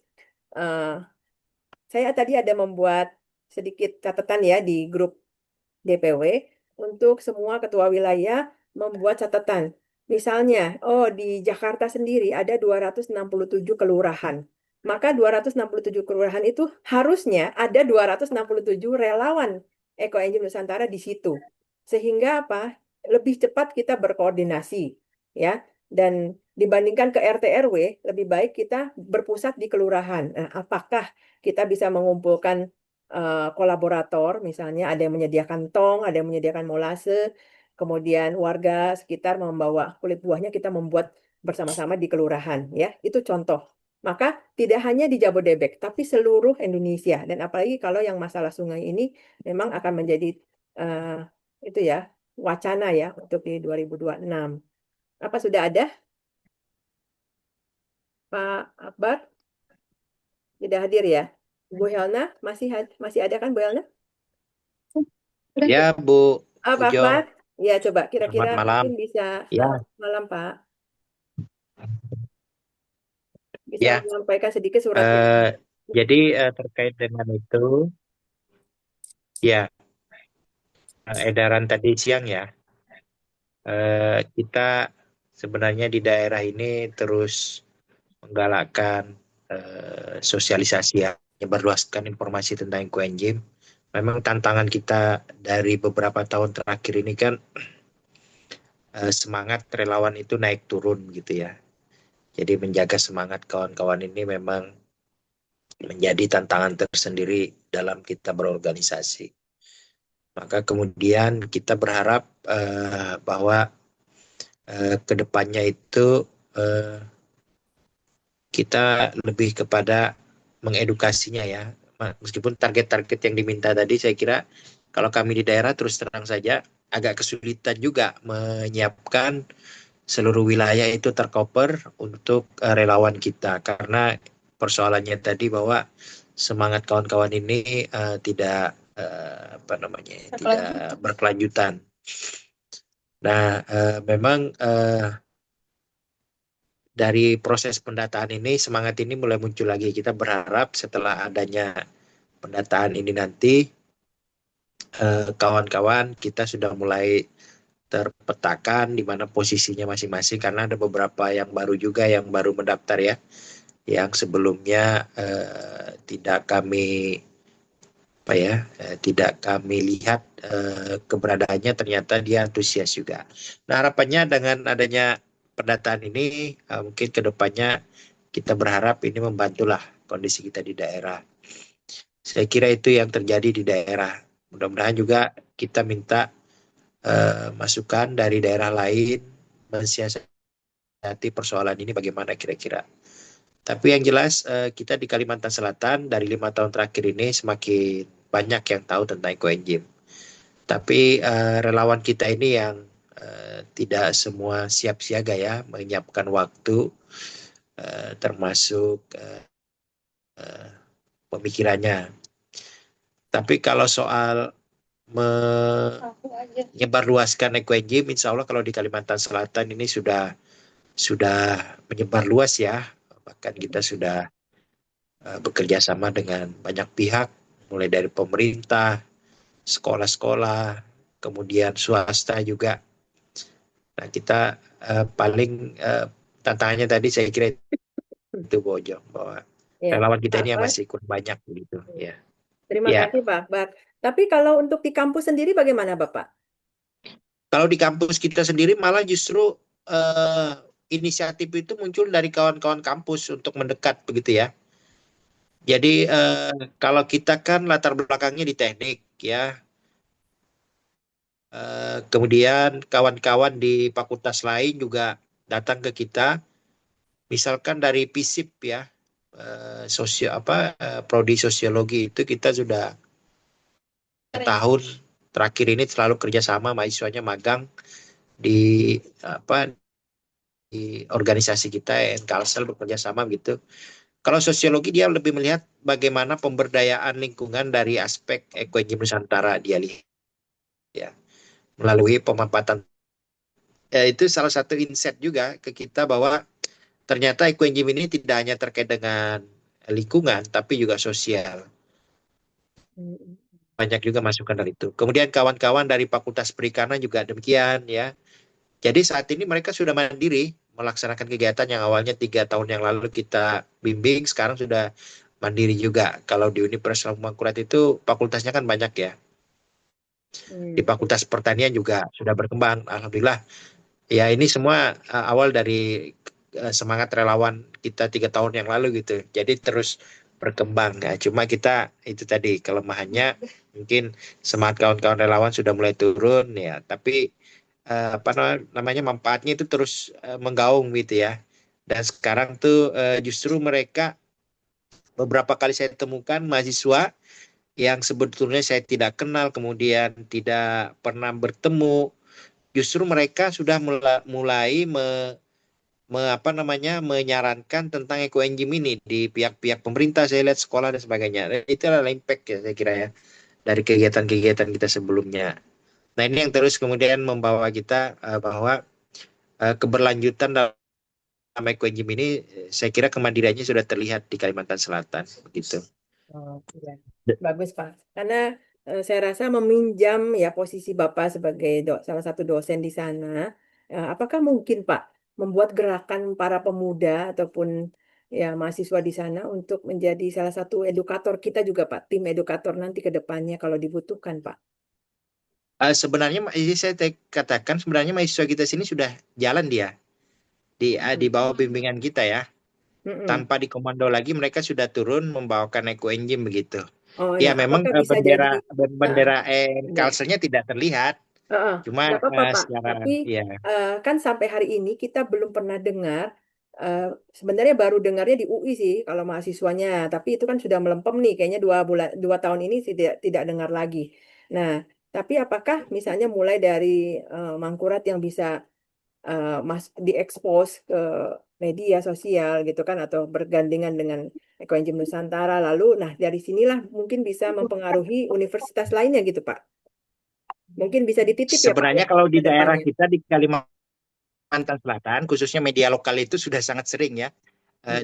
saya tadi ada membuat sedikit catatan ya di grup DPW untuk semua ketua wilayah membuat catatan. Misalnya, di Jakarta sendiri ada 267 kelurahan. Maka 267 kelurahan itu harusnya ada 267 relawan Ekoenzim Nusantara di situ. Sehingga apa? Lebih cepat kita berkoordinasi, ya. Dan dibandingkan ke RT RW, lebih baik kita berpusat di kelurahan. Nah, apakah kita bisa mengumpulkan kolaborator, misalnya ada yang menyediakan tong, ada yang menyediakan molase, kemudian warga sekitar membawa kulit buahnya, kita membuat bersama-sama di kelurahan, ya. Itu contoh. Maka tidak hanya di Jabodebek, tapi seluruh Indonesia. Dan apalagi kalau yang masalah sungai ini memang akan menjadi itu ya wacana ya untuk di 2026. Apa sudah ada? Pak Akbar? Tidak hadir ya? Bu Helna masih ada kan Bu Helna? Ya, Bu Pak Ujong. Akbar? Ya, coba kira-kira Selamat malam. mungkin bisa. Ya. Selamat malam, Pak. Bisa Ya. menyampaikan sedikit surat. Jadi terkait dengan itu, ya edaran tadi siang ya, kita sebenarnya di daerah ini terus menggalakkan sosialisasi ya, menyebarluaskan informasi tentang Ekoenzim. Memang tantangan kita dari beberapa tahun terakhir ini kan semangat relawan itu naik turun gitu ya. Jadi menjaga semangat kawan-kawan ini memang menjadi tantangan tersendiri dalam kita berorganisasi. Maka kemudian kita berharap bahwa kedepannya itu kita lebih kepada mengedukasinya ya. Meskipun target-target yang diminta tadi saya kira kalau kami di daerah terus terang saja agak kesulitan juga menyiapkan seluruh wilayah itu tercover untuk relawan kita karena persoalannya tadi bahwa semangat kawan-kawan ini tidak tidak berkelanjutan. Nah, memang dari proses pendataan ini semangat ini mulai muncul lagi. Kita berharap setelah adanya pendataan ini nanti kawan-kawan kita sudah mulai terpetakan di mana posisinya masing-masing karena ada beberapa yang baru juga yang baru mendaftar ya, yang sebelumnya tidak kami lihat keberadaannya, ternyata dia antusias juga. Nah harapannya dengan adanya pendataan ini mungkin ke depannya kita berharap ini membantulah kondisi kita di daerah. Saya kira itu yang terjadi di daerah. Mudah-mudahan juga kita minta masukan dari daerah lain mensiasati persoalan ini bagaimana kira-kira. Tapi yang jelas kita di Kalimantan Selatan dari 5 tahun terakhir ini semakin banyak yang tahu tentang ekoenzim. Tapi relawan kita ini yang tidak semua siap siaga ya, menyiapkan waktu termasuk pemikirannya. Tapi kalau soal menyebarluaskan ekoenzim, insya Allah kalau di Kalimantan Selatan ini sudah menyebar luas ya. Bahkan kita sudah bekerja sama dengan banyak pihak, mulai dari pemerintah, sekolah-sekolah, kemudian swasta juga. Nah, kita paling tantangannya tadi saya kira itu Bojo, bahwa Ya, relawan kita Pak ini yang Bar. masih kurang banyak begitu ya. Terima Ya, kasih Pak Akbar. Tapi kalau untuk di kampus sendiri bagaimana Bapak? kalau di kampus kita sendiri malah justru inisiatif itu muncul dari kawan-kawan kampus untuk mendekat begitu ya. Jadi kalau kita kan latar belakangnya di teknik ya, kemudian kawan-kawan di fakultas lain juga datang ke kita, misalkan dari FISIP ya, prodi sosiologi itu kita sudah tahun terakhir ini selalu kerjasama mahasiswanya magang di di organisasi kita Kalsel bekerja sama gitu. Kalau sosiologi dia lebih melihat bagaimana pemberdayaan lingkungan dari aspek ekoenzim Nusantara dia lihat ya melalui pemaparan. Itu salah satu insight juga ke kita bahwa ternyata ekoenzim ini tidak hanya terkait dengan lingkungan tapi juga sosial. Banyak juga masukan dari itu. Kemudian kawan-kawan dari Fakultas Perikanan juga demikian ya. Jadi saat ini mereka sudah mandiri melaksanakan kegiatan yang awalnya 3 tahun yang lalu kita bimbing, sekarang sudah mandiri juga. Kalau di Universitas Mangkurat itu fakultasnya kan banyak ya. Di Fakultas Pertanian juga sudah berkembang. Alhamdulillah. Ya ini semua awal dari semangat relawan kita 3 tahun yang lalu gitu. Jadi terus berkembang. Nah, cuma kita itu tadi kelemahannya mungkin semangat kawan-kawan relawan sudah mulai turun ya. Tapi namanya manfaatnya itu terus menggaung gitu ya. Dan sekarang tuh justru mereka beberapa kali saya temukan mahasiswa yang sebetulnya saya tidak kenal kemudian tidak pernah bertemu, justru mereka sudah mulai menyarankan tentang ekoenzim ini di pihak-pihak pemerintah, saya lihat sekolah dan sebagainya. Dan itu adalah impact ya saya kira ya dari kegiatan-kegiatan kita sebelumnya. Nah ini yang terus kemudian membawa kita bahwa keberlanjutan dalam ekoenzim ini saya kira kemandiriannya sudah terlihat di Kalimantan Selatan begitu. Oh, ya. Bagus Pak. Karena saya rasa meminjam ya posisi Bapak sebagai salah satu dosen di sana, apakah mungkin Pak membuat gerakan para pemuda ataupun ya mahasiswa di sana untuk menjadi salah satu edukator kita juga Pak, tim edukator nanti ke depannya kalau dibutuhkan Pak. Sebenarnya saya katakan sebenarnya mahasiswa kita sini sudah jalan dia di bawah bimbingan kita ya. Tanpa dikomando lagi mereka sudah turun membawakan ekoenzim begitu. Oh Ya ya, memang apakah bisa jadi bendera Kalselnya tidak terlihat. Cuma nggak apa-apa Pak, secara tapi ya kan sampai hari ini kita belum pernah dengar, sebenarnya baru dengarnya di UI sih kalau mahasiswanya, tapi itu kan sudah melempem nih, kayaknya 2 tahun ini tidak dengar lagi. Nah, tapi apakah misalnya mulai dari Mangkurat yang bisa diekspos ke media sosial gitu kan, atau bergandengan dengan Ekoenzim Nusantara, lalu nah dari sinilah mungkin bisa mempengaruhi universitas lainnya gitu Pak. Mungkin bisa dititip ya Pak ya sebenarnya kalau di ke daerah depannya. kita di Kalimantan Selatan khususnya media lokal itu sudah sangat sering ya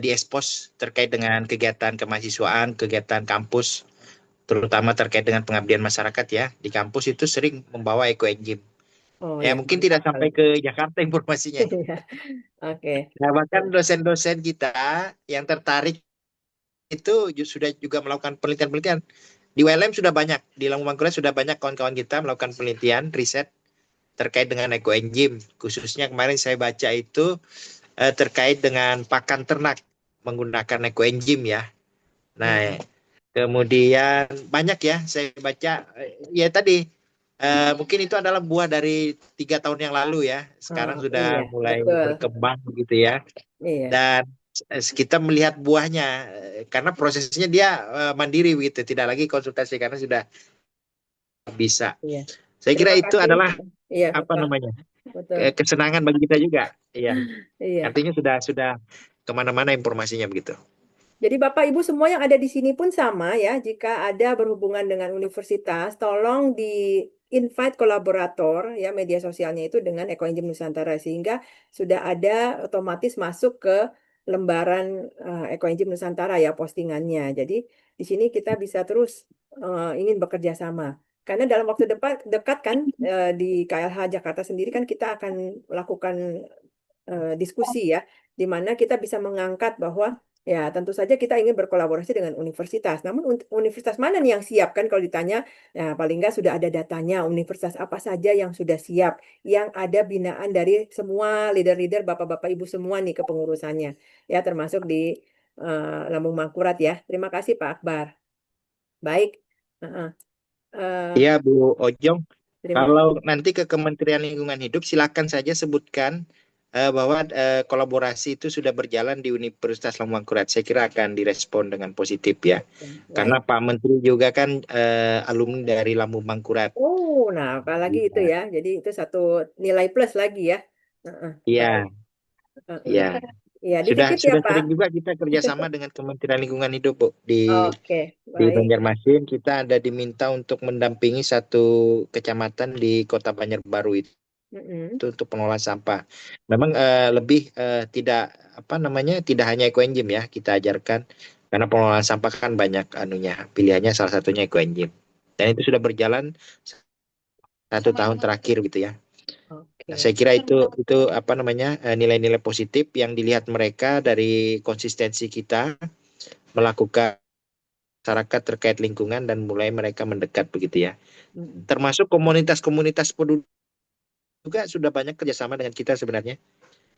diekspos terkait dengan kegiatan kemahasiswaan, kegiatan kampus, terutama terkait dengan pengabdian masyarakat ya. Di kampus itu sering membawa ekoenzim. Oh Ya ya, mungkin mantap tidak sampai sekali. ke Jakarta informasinya. Oke. Nah, bahkan dosen-dosen kita yang tertarik itu sudah juga melakukan penelitian-penelitian. Di ULM sudah banyak, di Lampung Mangkurat sudah banyak kawan-kawan kita melakukan penelitian, riset terkait dengan ekoenzim. Khususnya kemarin saya baca itu terkait dengan pakan ternak menggunakan ekoenzim ya. Nah, kemudian banyak ya saya baca ya tadi mungkin itu adalah buah dari 3 tahun yang lalu ya. Sekarang Iya, sudah mulai betul. berkembang gitu ya. Iya, Dan kita melihat buahnya karena prosesnya dia mandiri begitu, tidak lagi konsultasi karena sudah bisa. iya. Saya kira Terima itu kasih. adalah Iya, apa Bapak. namanya Betul. kesenangan bagi kita juga. Iya, Iya. artinya sudah kemana-mana informasinya begitu. Jadi Bapak Ibu semua yang ada di sini pun sama ya, jika ada berhubungan dengan universitas, tolong di invite kolaborator ya media sosialnya itu dengan Ekoenzim Nusantara sehingga sudah ada otomatis masuk ke lembaran Ekoenzim Nusantara ya postingannya. Jadi di sini kita bisa terus ingin bekerja sama. Karena dalam waktu dekat kan di KLH Jakarta sendiri kan kita akan melakukan diskusi ya, di mana kita bisa mengangkat bahwa ya tentu saja kita ingin berkolaborasi dengan universitas. Namun universitas mana nih yang siap kan kalau ditanya, ya paling nggak sudah ada datanya universitas apa saja yang sudah siap, yang ada binaan dari semua leader-leader Bapak-Bapak Ibu semua nih kepengurusannya, ya termasuk di Lambung Mangkurat ya. Terima kasih Pak Akbar. Baik. Heeh. Iya Bu Ojong, Terima kalau nanti ke Kementerian Lingkungan Hidup silakan saja sebutkan bahwa kolaborasi itu sudah berjalan di Universitas Lambung Mangkurat. Saya kira akan direspon dengan positif ya. Karena Baik. Pak Menteri juga kan alumni dari Lambung Mangkurat. Oh, nah apalagi itu Iya, ya. Jadi itu satu nilai plus lagi ya. Heeh, baik. iya, Heeh. iya. Ya, Sudah dititip ya sudah Pak. sering juga kita kerjasama dengan Kementerian Lingkungan Hidup Bu Oke, di baik. Banjarmasin. Kita ada diminta untuk mendampingi satu kecamatan di Kota Banjarbaru itu Mm-mm. untuk pengelolaan sampah. Memang lebih tidak apa namanya tidak hanya ekoenzim ya kita ajarkan karena pengelolaan sampah kan banyak anunya pilihannya salah satunya ekoenzim dan itu sudah berjalan 1 tahun terakhir gitu ya. Nah, Oke. saya kira itu apa namanya nilai-nilai positif yang dilihat mereka dari konsistensi kita melakukan masyarakat terkait lingkungan dan mulai mereka mendekat begitu ya. Mm-mm. Termasuk komunitas-komunitas peduli juga sudah banyak kerjasama dengan kita sebenarnya.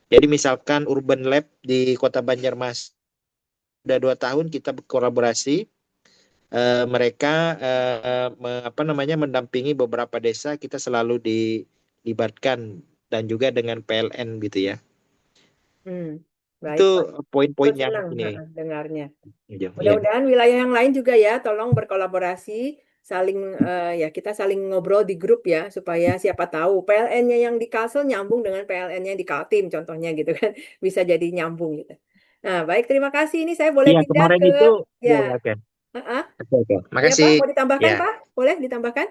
Jadi misalkan Urban Lab di Kota Banjarmasin sudah 2 tahun kita berkolaborasi. Mereka apa namanya mendampingi beberapa desa, kita selalu dilibatkan dan juga dengan PLN gitu ya. Baik Itu Pak. poin-poin Terus yang senang ini. dengarnya. Ya. Mudah-mudahan wilayah yang lain juga ya, tolong berkolaborasi, saling ya kita saling ngobrol di grup ya, supaya siapa tahu PLN-nya yang di Kalsel nyambung dengan PLN-nya di Kaltim, contohnya gitu kan, bisa jadi nyambung gitu. Nah, baik, terima kasih. Ini saya boleh Iya, pindah kemarin ke itu ya, ya oke. ah, Oke, oke. ya Pak, Makasih. mau ditambahkan Ya. Pak? Boleh ditambahkan?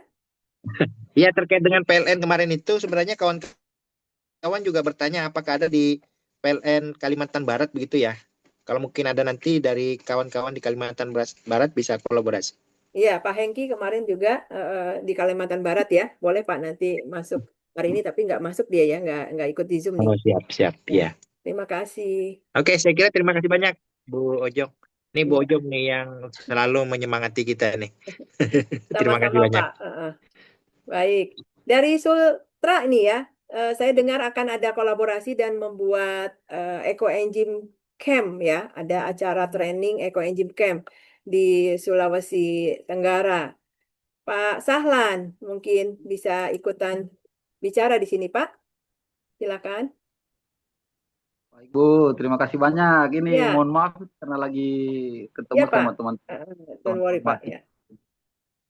Iya, terkait dengan PLN kemarin itu sebenarnya kawan-kawan juga bertanya apakah ada di PLN Kalimantan Barat begitu ya. Kalau mungkin ada nanti dari kawan-kawan di Kalimantan Barat bisa kolaborasi. Iya, Pak Hengki kemarin juga di Kalimantan Barat ya, boleh Pak nanti masuk hari ini, tapi nggak masuk dia ya, nggak ikut di Zoom nih. Oh, siap, siap. Ya, Ya. terima kasih. Oke, saya kira terima kasih banyak Bu Ojong. Ini Bu Iya. Ojong nih yang selalu menyemangati kita nih. Terima kasih Sama-sama banyak. Pak. Baik. Dari Sultra ini ya, saya dengar akan ada kolaborasi dan membuat Eco Engine Camp ya. Ada acara training Eco Engine Camp di Sulawesi Tenggara. Pak Sahlan mungkin bisa ikutan bicara di sini Pak. Silakan. Pak Ibu, terima kasih banyak. Ini Ya, mohon maaf karena lagi ya ketemu Pak. sama teman-teman Don't worry Pak mahasiswa. ya.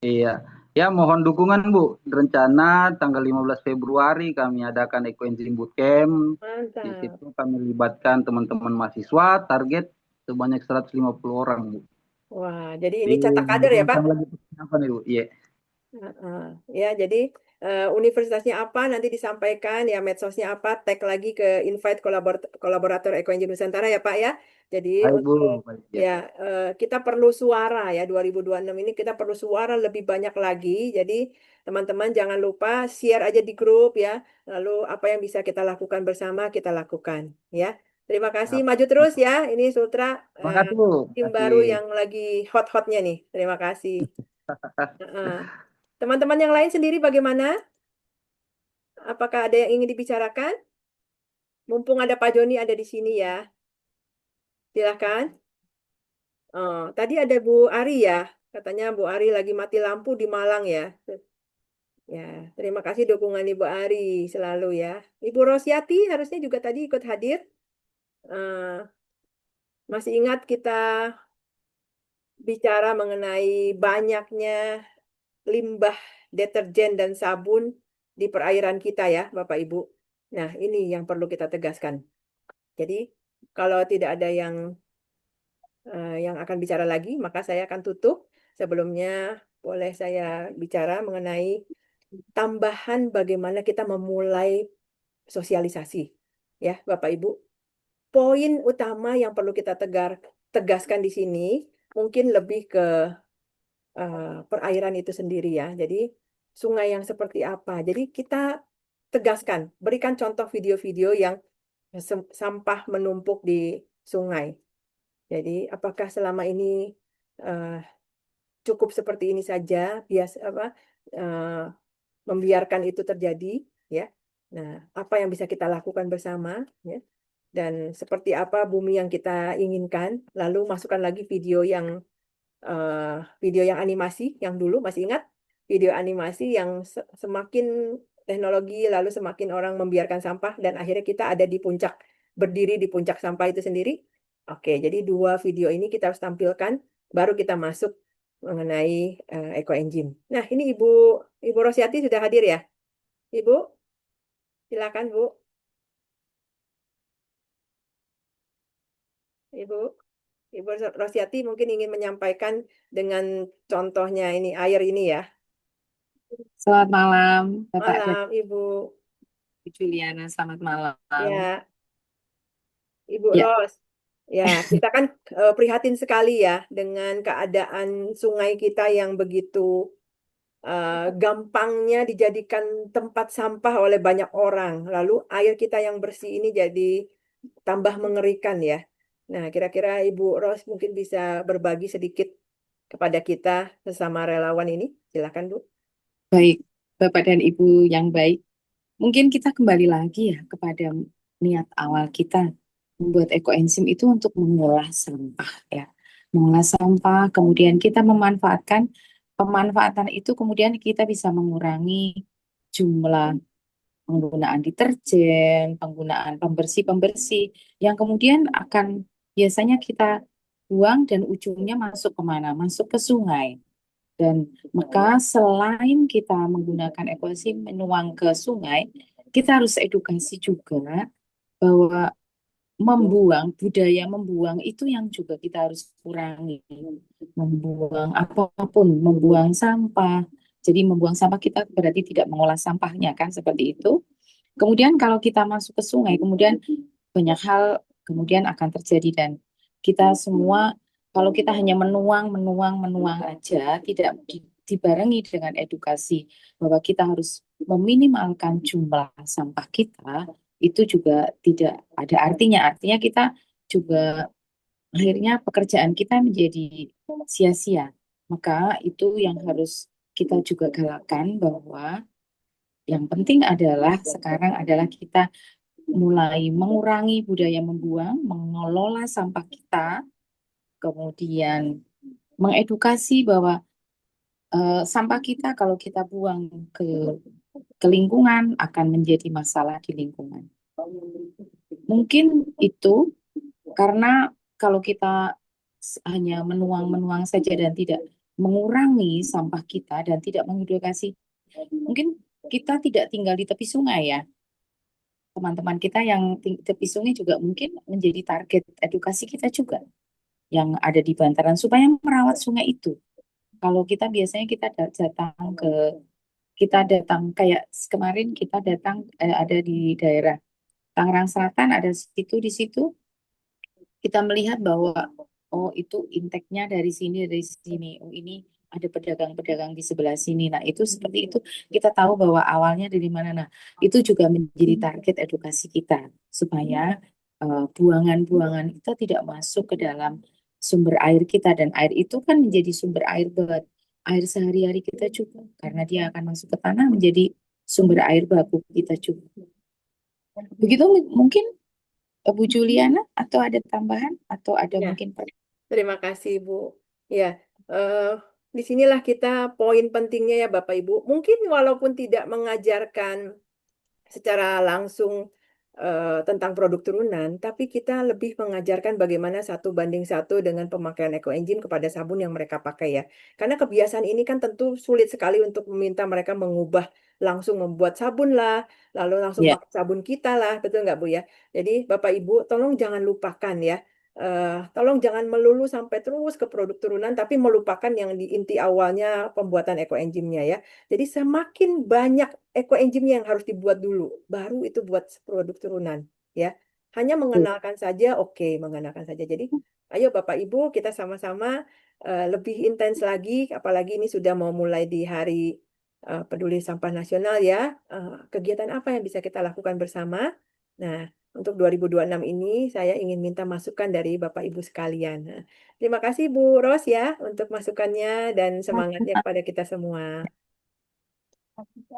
Iya. Ya, mohon dukungan Bu. Rencana tanggal 15 Februari kami adakan Ecoenzim Bootcamp. Di Mantap. situ kami libatkan teman-teman mahasiswa, target sebanyak 150 orang, Bu. Wah, jadi ini cetak kader ya Pak? Lagi apa nih, Bu? Iya. Ya, jadi universitasnya apa nanti disampaikan ya medsosnya apa, tag lagi ke invite kolaborator Ekoenzim Nusantara ya Pak ya. Jadi Baik, Bu. untuk Baik, ya kita perlu suara ya 2026 ini kita perlu suara lebih banyak lagi. Jadi teman-teman jangan lupa share aja di grup ya. Lalu apa yang bisa kita lakukan bersama kita lakukan ya. Terima kasih, maju terus ya. Ini Sultra Terima kasih, Bu. tim Terima baru kasih. yang lagi hot-hotnya nih. Terima kasih. Teman-teman yang lain sendiri bagaimana? apakah ada yang ingin dibicarakan? Mumpung ada Pak Joni ada di sini ya. Silakan. Oh, tadi ada Bu Ari ya. Katanya Bu Ari lagi mati lampu di Malang ya. Ya, terima kasih dukungan Ibu Ari selalu ya. Ibu Rosyati harusnya juga tadi ikut hadir. Eh, masih ingat kita bicara mengenai banyaknya limbah deterjen dan sabun di perairan kita ya, Bapak Ibu. Nah, ini yang perlu kita tegaskan. Jadi, kalau tidak ada yang akan bicara lagi, maka saya akan tutup. Sebelumnya, boleh saya bicara mengenai tambahan bagaimana kita memulai sosialisasi. Ya, Bapak Ibu. Poin utama yang perlu kita tegaskan di sini mungkin lebih ke perairan itu sendiri ya. Jadi sungai yang seperti apa. Jadi kita tegaskan, berikan contoh video-video yang sampah menumpuk di sungai. Jadi apakah selama ini eh, cukup seperti ini saja, biasa apa membiarkan itu terjadi, ya. Nah, apa yang bisa kita lakukan bersama, ya? Dan seperti apa bumi yang kita inginkan. Lalu masukkan lagi video yang animasi yang dulu masih ingat video animasi yang semakin teknologi lalu semakin orang membiarkan sampah dan akhirnya kita ada di puncak berdiri di puncak sampah itu sendiri. Oke, jadi dua video ini kita harus tampilkan baru kita masuk mengenai ekoenzim. Nah, ini Ibu Rosyati sudah hadir ya? Ibu, silakan Bu. Ibu. Ibu Rosyati mungkin ingin menyampaikan dengan contohnya ini air ini ya. Selamat malam, Bapak dan Malam, Ibu. Ibu Juliana. Selamat malam. Ya, Ibu Ya, Ros. Ya, kita kan prihatin sekali ya dengan keadaan sungai kita yang begitu gampangnya dijadikan tempat sampah oleh banyak orang. Lalu air kita yang bersih ini jadi tambah mengerikan ya. Nah, kira-kira Ibu Ros mungkin bisa berbagi sedikit kepada kita sesama relawan ini. Silakan, Bu. baik, Bapak dan Ibu yang baik. Mungkin kita kembali lagi ya kepada niat awal kita membuat ekoenzim itu untuk mengolah sampah ya. Mengolah sampah, kemudian kita memanfaatkan pemanfaatan itu kemudian kita bisa mengurangi jumlah penggunaan deterjen, penggunaan pembersih-pembersih yang kemudian akan biasanya kita buang dan ujungnya masuk kemana? Masuk ke sungai. Dan maka selain kita menggunakan ekoenzim menuang ke sungai, kita harus edukasi juga bahwa budaya membuang itu yang juga kita harus kurangi. Membuang apapun, membuang sampah. Jadi membuang sampah kita berarti tidak mengolah sampahnya kan seperti itu. Kemudian kalau kita masuk ke sungai, kemudian banyak hal kemudian akan terjadi dan kita semua kalau kita hanya menuang aja, tidak dibarengi dengan edukasi bahwa kita harus meminimalkan jumlah sampah kita, itu juga tidak ada artinya. Artinya kita juga akhirnya pekerjaan kita menjadi sia-sia. Maka itu yang harus kita juga galakkan bahwa yang penting adalah sekarang adalah kita mulai mengurangi budaya membuang, mengelola sampah kita, kemudian mengedukasi bahwa sampah kita kalau kita buang ke lingkungan akan menjadi masalah di lingkungan. Mungkin itu karena kalau kita hanya menuang saja dan tidak mengurangi sampah kita dan tidak mengedukasi, mungkin kita tidak tinggal di tepi sungai ya. Teman-teman kita yang tepi sungai juga mungkin menjadi target edukasi kita juga yang ada di bantaran supaya merawat sungai itu. Kalau kita biasanya kita datang kayak kemarin kita datang ada di daerah Tangerang Selatan ada di situ kita melihat bahwa oh itu intake-nya dari sini oh ini ada pedagang-pedagang di sebelah sini. Nah, itu seperti itu kita tahu bahwa awalnya dari mana. Nah, itu juga menjadi target edukasi kita supaya buangan-buangan kita tidak masuk ke dalam sumber air kita dan air itu kan menjadi sumber air buat air sehari-hari kita juga karena dia akan masuk ke tanah menjadi sumber air baku kita cukup. Begitu mungkin Bu Juliana, atau ada tambahan atau ada Ya, mungkin terima kasih Bu. Ya, di sinilah kita poin pentingnya ya Bapak Ibu. Mungkin walaupun tidak mengajarkan secara langsung tentang produk turunan, tapi kita lebih mengajarkan bagaimana 1:1 dengan pemakaian ekoenzim kepada sabun yang mereka pakai ya. Karena kebiasaan ini kan tentu sulit sekali untuk meminta mereka mengubah langsung membuat sabun lah, lalu langsung ya? pakai sabun kita lah, betul nggak Bu ya? Jadi Bapak Ibu tolong jangan lupakan ya. Tolong jangan melulu sampai terus ke produk turunan, tapi melupakan yang di inti awalnya pembuatan ekoenzimnya ya. Jadi semakin banyak ekoenzimnya yang harus dibuat dulu, baru itu buat produk turunan, ya. Hanya mengenalkan saja, oke, mengenalkan saja. Jadi, ayo Bapak Ibu, kita sama-sama lebih intens lagi, apalagi ini sudah mau mulai di Hari Peduli Sampah Nasional ya. Kegiatan apa yang bisa kita lakukan bersama? Nah, untuk 2026 ini saya ingin minta masukan dari Bapak Ibu sekalian. Nah, terima kasih Bu Ros ya untuk masukannya dan semangatnya kepada kita semua.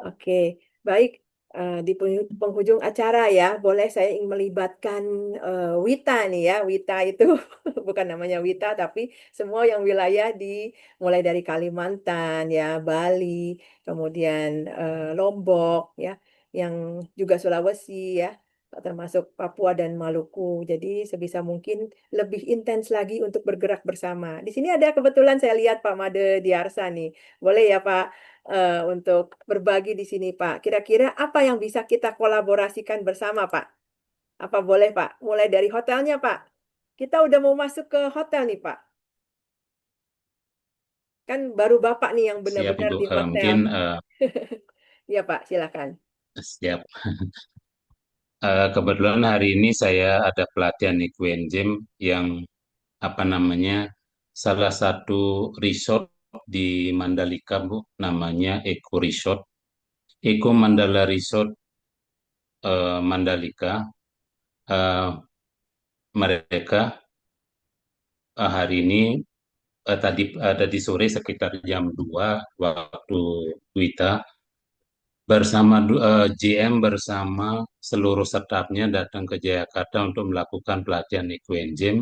Oke, baik. Di penghujung acara ya, boleh saya ingin melibatkan Wita nih ya. Wita itu bukan namanya Wita, tapi semua yang wilayah di mulai dari Kalimantan ya, Bali, kemudian Lombok ya, yang juga Sulawesi ya, termasuk Papua dan Maluku. Jadi sebisa mungkin lebih intens lagi untuk bergerak bersama. Di sini ada kebetulan saya lihat Pak Made Diarsa nih. Boleh ya Pak? Untuk berbagi di sini, Pak. Kira-kira apa yang bisa kita kolaborasikan bersama, Pak? Apa boleh, Pak? Mulai dari hotelnya, Pak. Kita udah mau masuk ke hotel nih, Pak. Kan baru Bapak nih yang Siap benar-benar Ibu. di hotel. Mungkin Iya, Pak, silakan. siap. Kebetulan hari ini saya ada pelatihan Equenzim yang apa namanya salah satu resort di Mandalika Bu, namanya Eco Resort, Eco Mandala Resort Mandalika. Eh, Mereka hari ini tadi sore sekitar jam 2 waktu Wita bersama GM bersama seluruh stafnya datang ke Jakarta untuk melakukan pelatihan ekoenzim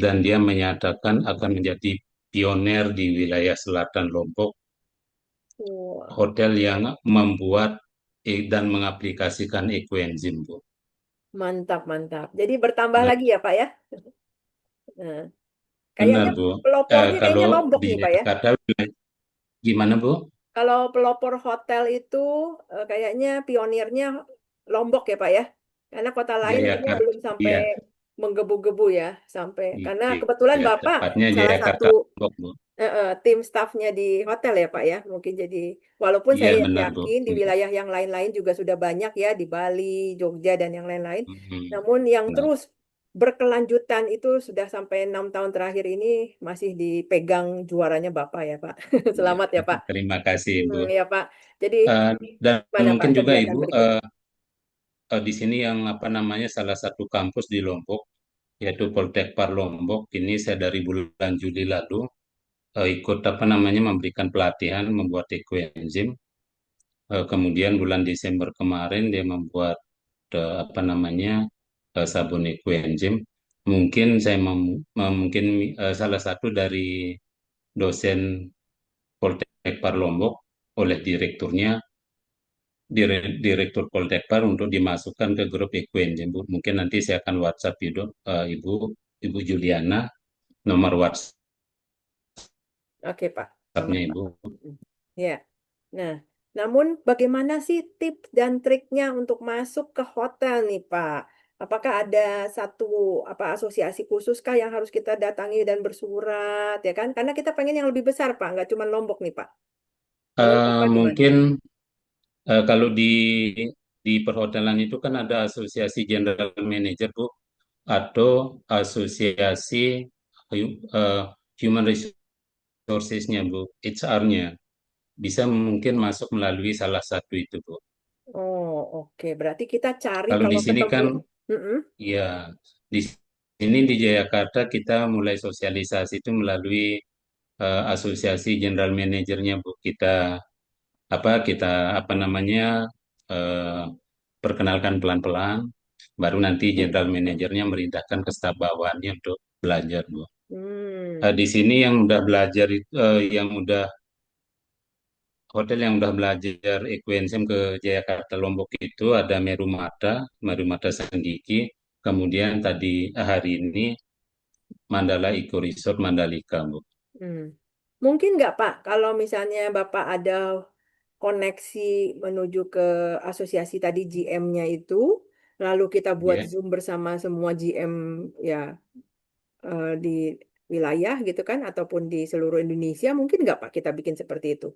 dan dia menyatakan akan menjadi pionir di wilayah selatan Lombok, Wah, hotel yang membuat dan mengaplikasikan ekoenzim, Bu. mantap, mantap. Jadi bertambah Nah, lagi ya, Pak ya? Nah, benar, kayaknya Bu. pelopornya Kalau kayaknya Lombok di nih, Pak ya? Jakarta gimana, Bu? Kalau pelopor hotel itu kayaknya pionirnya Lombok ya Pak ya. Karena kota lain kayaknya Jayakarta, belum sampai iya, menggebu-gebu ya sampai karena kebetulan iya, Bapak tepatnya salah satu Jayakarta Lombok, Bu. tim stafnya di hotel ya Pak ya. Mungkin jadi walaupun Iya, saya benar, Bu. yakin di Iya. wilayah yang lain-lain juga sudah banyak ya di Bali, Jogja dan yang lain-lain. Mhm, Namun yang benar. terus berkelanjutan itu sudah sampai 6 tahun terakhir ini masih dipegang juaranya Bapak ya Pak. Iya, Selamat ya Pak. terima kasih, Ibu. Ya Pak. Jadi Eh, dan mana Pak mungkin juga kegiatan Ibu berikutnya? di sini yang apa namanya salah satu kampus di Lombok yaitu Poltekpar Lombok ini saya dari bulan Juli lalu ikut apa namanya memberikan pelatihan membuat ekoenzim. Kemudian bulan Desember kemarin dia membuat apa namanya sabun ekoenzim. Mungkin saya mungkin salah satu dari dosen Poltekpar Lombok oleh direkturnya Direktur Poltekpar untuk dimasukkan ke grup Equine. Bu. Mungkin nanti saya akan WhatsApp Ibu Juliana nomor Oke Pak, aman WhatsAppnya Pak. Ibu. Ya. Nah, namun bagaimana sih tips dan triknya untuk masuk ke hotel nih Pak? Apakah ada satu asosiasi khusus kah yang harus kita datangi dan bersurat ya kan? Karena kita pengen yang lebih besar Pak, nggak cuma Lombok nih Pak. Menurut Bapak gimana? Mungkin kalau di perhotelan itu kan ada asosiasi general manager Bu atau asosiasi eh, human resources-nya Bu, HR-nya. Bisa mungkin masuk melalui salah satu itu Bu. Oh, oke. Berarti kita cari Kalau di kalau sini ketemu. kan Mm-mm. ya, di sini di Jakarta kita mulai sosialisasi itu melalui asosiasi general manajernya Bu. Kita kita apa namanya eh, perkenalkan pelan-pelan, baru nanti general manajernya merintahkan ke staf bawahannya untuk belajar, Bu. Hmm. Di sini yang udah belajar itu, yang udah hotel yang udah belajar Equensem ke Jayakarta Lombok itu ada Merumata Sandiki, kemudian tadi hari ini Mandala Eco Resort Mandalika, Bu. Hmm. Mungkin nggak Pak, kalau misalnya Bapak ada koneksi menuju ke asosiasi tadi GM-nya itu, lalu kita buat Ya. Zoom bersama semua GM ya di wilayah gitu kan, ataupun di seluruh Indonesia, mungkin nggak Pak kita bikin seperti itu?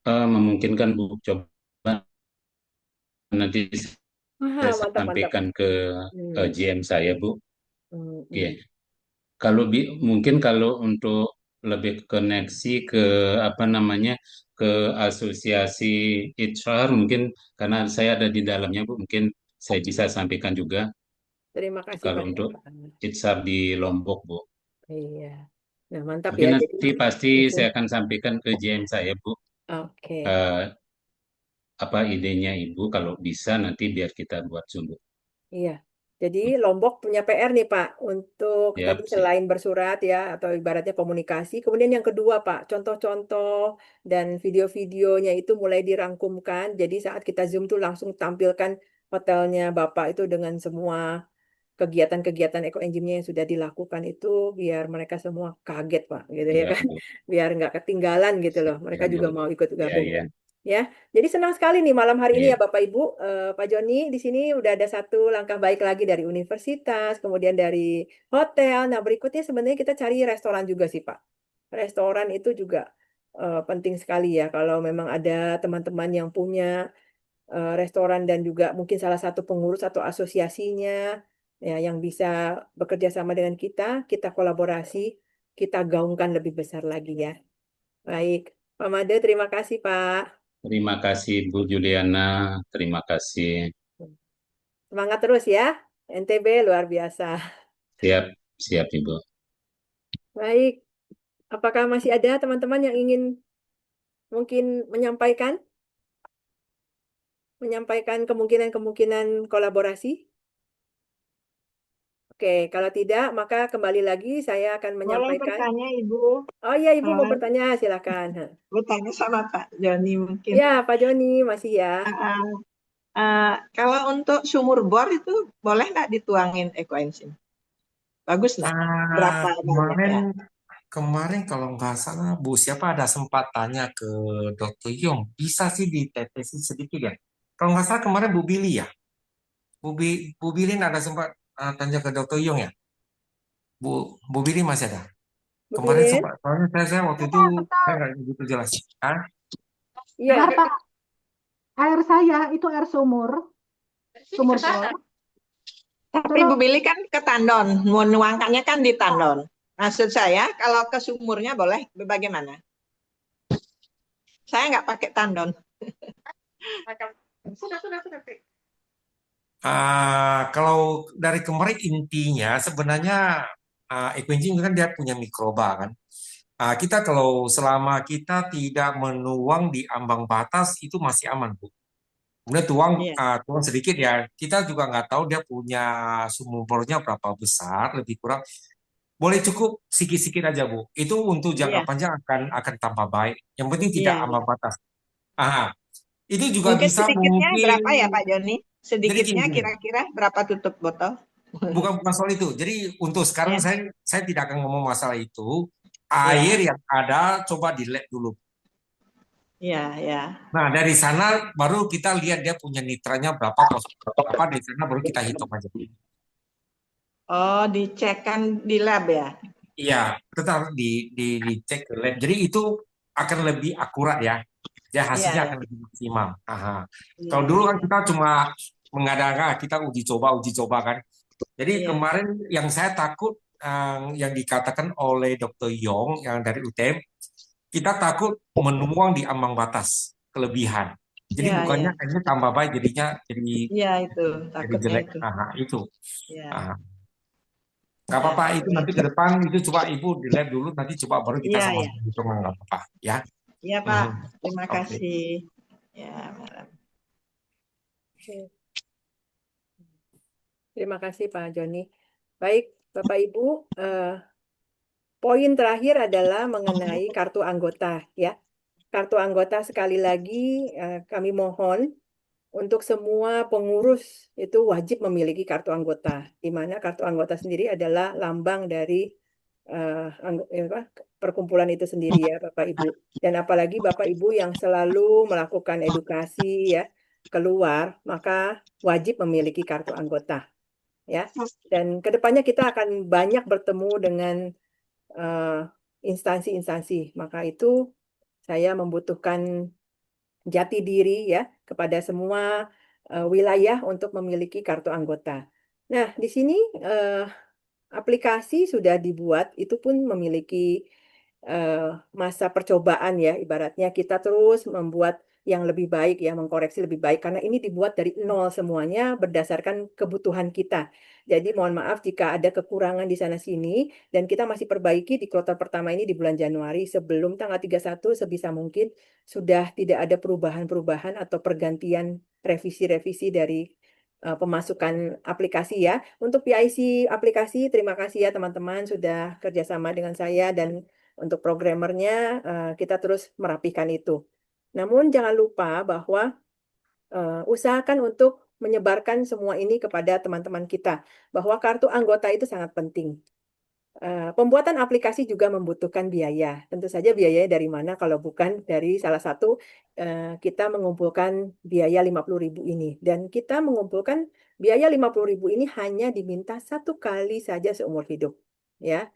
Memungkinkan, Bu, coba nanti saya Mantap, mantap. sampaikan ke Hmm. GM saya, Bu. Hmm, Oke. hmm. Kalau mungkin kalau untuk lebih koneksi ke apa namanya ke asosiasi HR mungkin karena saya ada di dalamnya, Bu, mungkin saya bisa sampaikan juga Terima kasih kalau banyak untuk Pak. HR di Lombok, Bu. Iya. Nah, mantap Mungkin ya. Jadi, nanti pasti mhm. saya akan sampaikan ke GM saya, Bu. Oke. Eh, apa idenya Ibu kalau bisa nanti biar kita buat Zoom, Bu. Iya. Jadi Lombok punya PR nih Pak untuk tadi Siap, siap. selain bersurat ya atau ibaratnya komunikasi. Kemudian yang kedua Pak, contoh-contoh dan video-videonya itu mulai dirangkumkan. Jadi saat kita Zoom tuh langsung tampilkan hotelnya Bapak itu dengan semua kegiatan-kegiatan eco engine yang sudah dilakukan itu biar mereka semua kaget Pak gitu ya Siap, kan. Bu. Biar nggak ketinggalan gitu loh. Mereka Siap, Bu. juga mau ikut Iya, gabung iya. ya. Jadi senang sekali nih malam hari ini ya Iya. Bapak Ibu. Pak Joni di sini udah ada satu langkah baik lagi dari universitas, kemudian dari hotel. Nah, berikutnya sebenarnya kita cari restoran juga sih Pak. Restoran itu juga penting sekali ya kalau memang ada teman-teman yang punya restoran dan juga mungkin salah satu pengurus atau asosiasinya ya yang bisa bekerja sama dengan kita, kita kolaborasi, kita gaungkan lebih besar lagi ya. Baik, Pak Made, terima kasih Pak. Terima kasih Bu Juliana, terima kasih. Semangat terus ya, NTB luar biasa. Siap, siap Ibu. Baik, apakah masih ada teman-teman yang ingin mungkin menyampaikan kemungkinan-kemungkinan kolaborasi? Oke, kalau tidak, maka kembali lagi saya akan Boleh menyampaikan. bertanya, Ibu? Oh iya, Ibu mau Boleh. bertanya, silakan. Bertanya sama Pak Joni mungkin. Ya, Pak Joni masih ya. Kalau untuk sumur bor itu boleh nggak dituangin ekoenzim? Bagus nggak? Berapa banyak ya? Kemarin kalau nggak salah Bu siapa ada sempat tanya ke Dokter Yong, bisa sih ditetesin sedikit ya. Kalau nggak salah kemarin Bu Billy ya, Bu Billy ada sempat tanya ke Dokter Yong ya. Bu Billy masih ada. Bu Kemarin Bilin? sempat, soalnya saya waktu itu saya nggak begitu jelas. Hah? Iya. Benar, Pak. Air saya itu air sumur bor. Tapi Bu Billy kan ke Tandon, mau nuangkannya kan di Tandon. Maksud saya kalau ke sumurnya boleh bagaimana? Saya nggak pakai Tandon. Sudah. Kalau dari kemarin intinya sebenarnya Equinjing kan dia punya mikroba kan. Kita kalau selama kita tidak menuang di ambang batas itu masih aman Bu. Kemudian tuang sedikit ya. Kita juga nggak tahu dia punya sumur bornya berapa besar, lebih kurang. Boleh cukup sikit-sikit aja Bu. Itu untuk jangka Iya. panjang akan tambah baik. Yang penting tidak Iya. ambang batas. Itu juga Mungkin bisa sedikitnya mungkin. berapa ya Pak Joni? Sedikitnya Jadi gini. kira-kira berapa tutup botol? Bukan soal itu. Jadi untuk sekarang saya tidak akan ngomong masalah itu. Air yang ada coba di lab dulu. Iya, ya. Nah dari sana baru kita lihat dia punya nitranya berapa, dari sana baru kita hitung aja. Oh, dicekkan di lab ya? Iya, tetap dicek ke lab. Jadi itu akan lebih akurat ya. Ya hasilnya akan lebih maksimal. Kalau dulu kan kita cuma mengadakan, kita uji coba kan. Jadi kemarin yang saya takut yang dikatakan oleh Dr. Yong yang dari UTM, kita takut menuang di ambang batas kelebihan. Jadi bukannya ini tambah baik jadinya jadi jelek. Itu. Nggak apa-apa itu nanti ke depan itu coba Ibu di lab dulu nanti coba baru kita sama-sama hitung nggak apa-apa ya. Iya Pak, terima kasih. Ya, Madam. Oke. Terima kasih Pak Joni. Baik, Bapak Ibu, poin terakhir adalah mengenai kartu anggota ya. Kartu anggota sekali lagi kami mohon untuk semua pengurus itu wajib memiliki kartu anggota, di mana kartu anggota sendiri adalah lambang dari perkumpulan itu sendiri ya Bapak Ibu. Dan apalagi Bapak Ibu yang selalu melakukan edukasi ya keluar, maka wajib memiliki kartu anggota ya. Dan kedepannya kita akan banyak bertemu dengan instansi-instansi, maka itu saya membutuhkan jati diri ya kepada semua wilayah untuk memiliki kartu anggota. Nah, di sini aplikasi sudah dibuat, itu pun memiliki masa percobaan ya, ibaratnya kita terus membuat yang lebih baik ya, mengkoreksi lebih baik karena ini dibuat dari nol semuanya berdasarkan kebutuhan kita. Jadi mohon maaf jika ada kekurangan di sana sini dan kita masih perbaiki di kloter pertama ini di bulan Januari sebelum tanggal 31 sebisa mungkin sudah tidak ada perubahan-perubahan atau pergantian revisi-revisi dari pemasukan aplikasi ya. Untuk PIC aplikasi, terima kasih ya teman-teman sudah kerjasama dengan saya dan untuk programmernya kita terus merapikan itu. Namun jangan lupa bahwa usahakan untuk menyebarkan semua ini kepada teman-teman kita, bahwa kartu anggota itu sangat penting. Pembuatan aplikasi juga membutuhkan biaya. Tentu saja biayanya dari mana kalau bukan dari salah satu kita mengumpulkan biaya 50.000 ini. Dan kita mengumpulkan biaya 50.000 ini hanya diminta satu kali saja seumur hidup. Ya,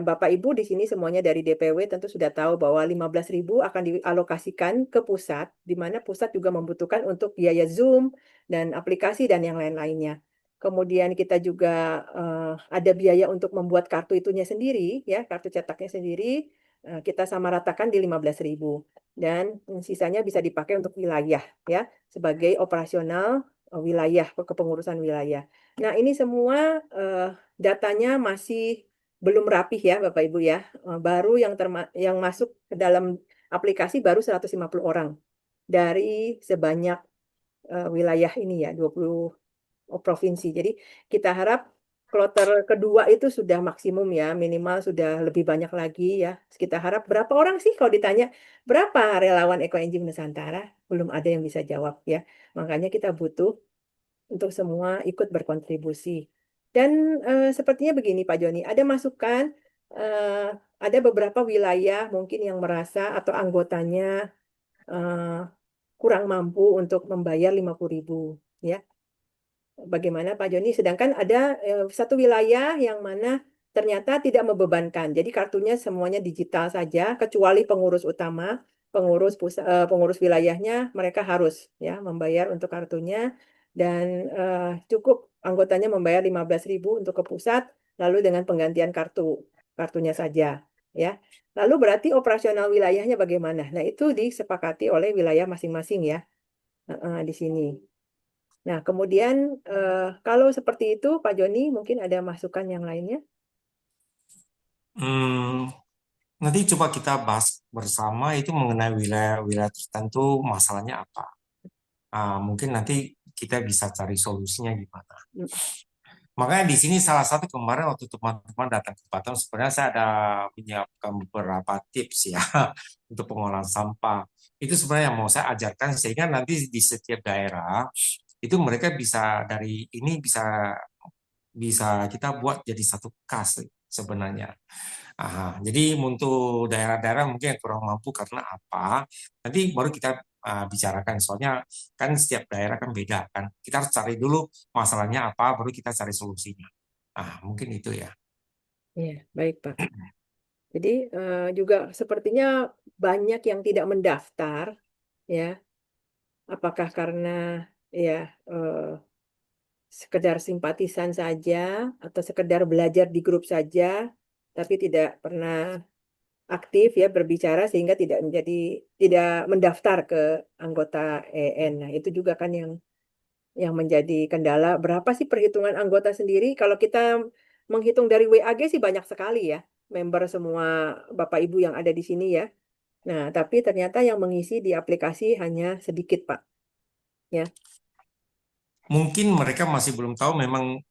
Bapak Ibu di sini semuanya dari DPW tentu sudah tahu bahwa 15.000 akan dialokasikan ke pusat, di mana pusat juga membutuhkan untuk biaya Zoom dan aplikasi dan yang lain-lainnya. Kemudian kita juga ada biaya untuk membuat kartu itunya sendiri, ya kartu cetaknya sendiri, kita sama ratakan di 15.000 dan sisanya bisa dipakai untuk wilayah, ya sebagai operasional wilayah, kepengurusan wilayah. Nah ini semua datanya masih belum rapih ya Bapak Ibu ya. Baru yang masuk ke dalam aplikasi baru 150 orang dari sebanyak wilayah ini ya 20 provinsi. Jadi kita harap kloter kedua itu sudah maksimum ya, minimal sudah lebih banyak lagi ya. Kita harap berapa orang sih kalau ditanya berapa relawan Ekoenzim Nusantara? Belum ada yang bisa jawab ya. Makanya kita butuh untuk semua ikut berkontribusi. Dan sepertinya begini Pak Joni, ada masukan, ada beberapa wilayah mungkin yang merasa atau anggotanya kurang mampu untuk membayar 50.000 ya. Bagaimana Pak Joni? Sedangkan ada satu wilayah yang mana ternyata tidak membebankan. Jadi kartunya semuanya digital saja, kecuali pengurus utama, pengurus wilayahnya mereka harus ya membayar untuk kartunya dan cukup anggotanya membayar 15.000 untuk ke pusat, lalu dengan penggantian kartunya saja ya. Lalu berarti operasional wilayahnya bagaimana? Nah itu disepakati oleh wilayah masing-masing ya di sini. Nah, kemudian kalau seperti itu, Pak Joni, mungkin ada masukan yang lainnya? Nanti coba kita bahas bersama itu mengenai wilayah-wilayah tertentu masalahnya apa. Mungkin nanti kita bisa cari solusinya gimana. Makanya di sini salah satu kemarin waktu teman-teman datang ke Batam, sebenarnya saya ada menyiapkan beberapa tips ya untuk pengolahan sampah. Itu sebenarnya yang mau saya ajarkan sehingga nanti di setiap daerah itu mereka bisa dari ini bisa kita buat jadi satu kas sebenarnya. Jadi untuk daerah-daerah mungkin yang kurang mampu karena apa? Nanti baru kita bicarakan. Soalnya kan setiap daerah kan beda kan. Kita harus cari dulu masalahnya apa, baru kita cari solusinya. Mungkin itu ya. Iya, baik Pak. Jadi juga sepertinya banyak yang tidak mendaftar, ya. Apakah karena ya sekedar simpatisan saja atau sekedar belajar di grup saja, tapi tidak pernah aktif ya berbicara sehingga tidak mendaftar ke anggota EN. Nah, itu juga kan yang menjadi kendala. Berapa sih perhitungan anggota sendiri? Kalau kita menghitung dari WAG sih banyak sekali ya, member semua Bapak Ibu yang ada di sini ya. Nah, tapi ternyata yang mengisi di aplikasi hanya sedikit, Pak. Ya. Mungkin mereka masih belum tahu memang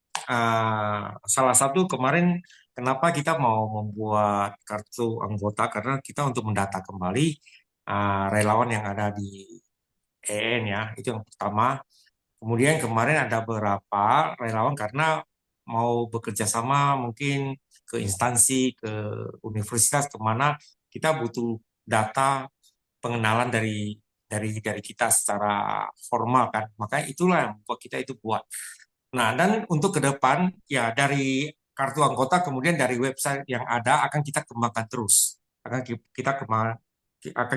salah satu kemarin kenapa kita mau membuat kartu anggota karena kita untuk mendata kembali relawan yang ada di EN ya, itu yang pertama. Kemudian kemarin ada beberapa relawan karena mau bekerja sama mungkin ke instansi, ke universitas, kemana kita butuh data pengenalan dari kita secara formal kan. Makanya itulah yang membuat kita itu buat. Nah, dan untuk ke depan ya dari kartu anggota kemudian dari website yang ada akan kita kembangkan terus. Akan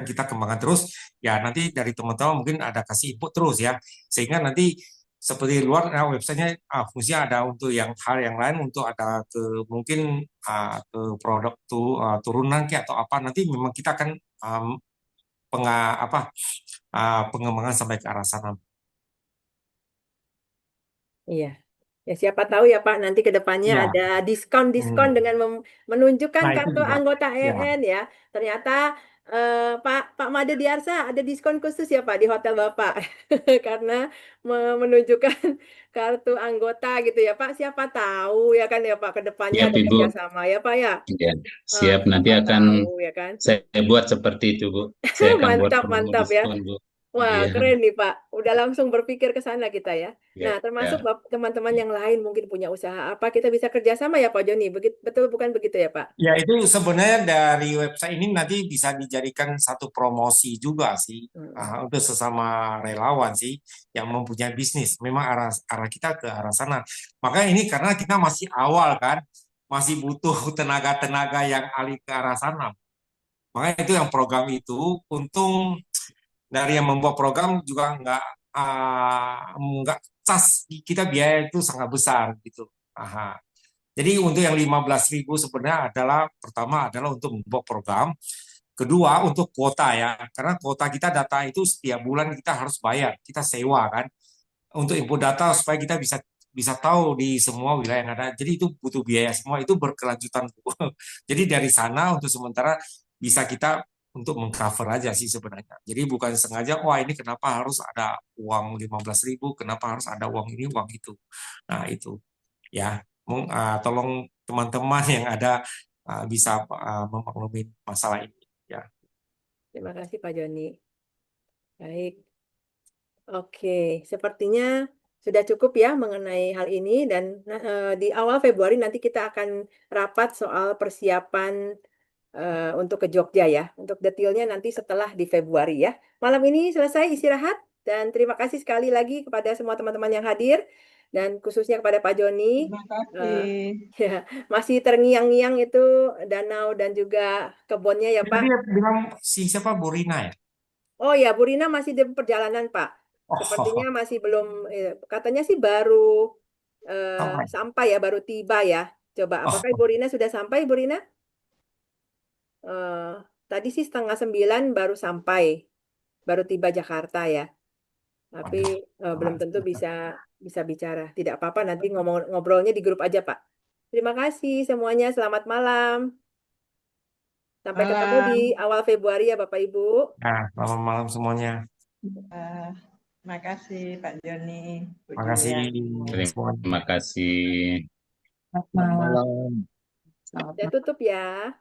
kita kembangkan terus ya nanti dari teman-teman mungkin ada kasih input terus ya sehingga nanti seperti luar websitenya fungsinya ada untuk yang hal yang lain untuk ada ke mungkin ke produk turunan kayak atau apa nanti memang kita akan um, pengembangan sampai ke arah sana. Iya. Ya, siapa tahu ya Pak, nanti ke depannya Ya, ada diskon-diskon dengan menunjukkan nah itu kartu juga. anggota Ya, EN ya. Ternyata Pak Made Diarsa ada diskon khusus ya Pak di hotel Bapak karena menunjukkan kartu anggota gitu ya Pak. Siapa tahu ya kan ya Pak, ke depannya Siap ada Ibu. kerjasama ya Pak ya. Ya, siap. Nanti Siapa akan tahu ya kan. saya buat seperti itu, Bu. Saya akan buat Mantap, promo mantap ya. diskon, Bu. Wah, Iya, keren nih Pak. Udah langsung berpikir ke sana kita ya. ya, Nah, termasuk ya. teman-teman yang lain mungkin punya usaha apa, kita bisa kerjasama ya Pak Joni. Betul bukan begitu ya Pak? ya itu sebenarnya dari website ini nanti bisa dijadikan satu promosi juga sih untuk sesama relawan sih yang mempunyai bisnis. Memang arah arah kita ke arah sana. Makanya ini karena kita masih awal kan, masih butuh tenaga-tenaga yang alih ke arah sana. Makanya itu yang program itu untung dari yang membuat program juga nggak cas kita biaya itu sangat besar gitu. Aha. Jadi untuk yang 15.000 sebenarnya adalah pertama adalah untuk membuat program, kedua untuk kuota ya, karena kuota kita data itu setiap bulan kita harus bayar, kita sewa kan, untuk input data supaya kita bisa bisa tahu di semua wilayah yang ada. Jadi itu butuh biaya semua, itu berkelanjutan. Jadi dari sana untuk sementara bisa kita untuk mengcover aja sih sebenarnya. Jadi bukan sengaja, wah ini kenapa harus ada uang 15.000, kenapa harus ada uang ini, uang itu. Nah itu ya, tolong teman-teman yang ada bisa memaklumi masalah ini. Ya. Terima kasih Pak Joni. Baik. Oke, sepertinya sudah cukup ya mengenai hal ini dan di awal Februari nanti kita akan rapat soal persiapan untuk ke Jogja ya. Untuk detailnya nanti setelah di Februari ya. Malam ini selesai istirahat dan terima kasih sekali lagi kepada semua teman-teman yang hadir dan khususnya kepada Pak Joni. Terima kasih. Ya, masih terngiang-ngiang itu danau dan juga kebunnya ya Tadi Pak. bilang si siapa Bu Rina ya? Oh ya, Bu Rina masih di perjalanan Pak. Sepertinya Oh, masih belum, katanya sih baru sampai. sampai ya, baru tiba ya. Coba, apakah Oh, Ibu Rina sudah sampai, Ibu Rina? Eh, Tadi sih 8:30 baru sampai, baru tiba Jakarta ya. Tapi waduh. belum tentu bisa bisa bicara. Tidak apa-apa, nanti ngobrolnya di grup aja, Pak. Terima kasih semuanya, selamat malam. Sampai ketemu di Malam. awal Februari ya, Bapak Ibu. Nah, selamat malam semuanya. Terima kasih Pak Joni, Bu Terima kasih Julia. semuanya. Terima kasih. Selamat malam. Malam. Selamat Saya tutup ya.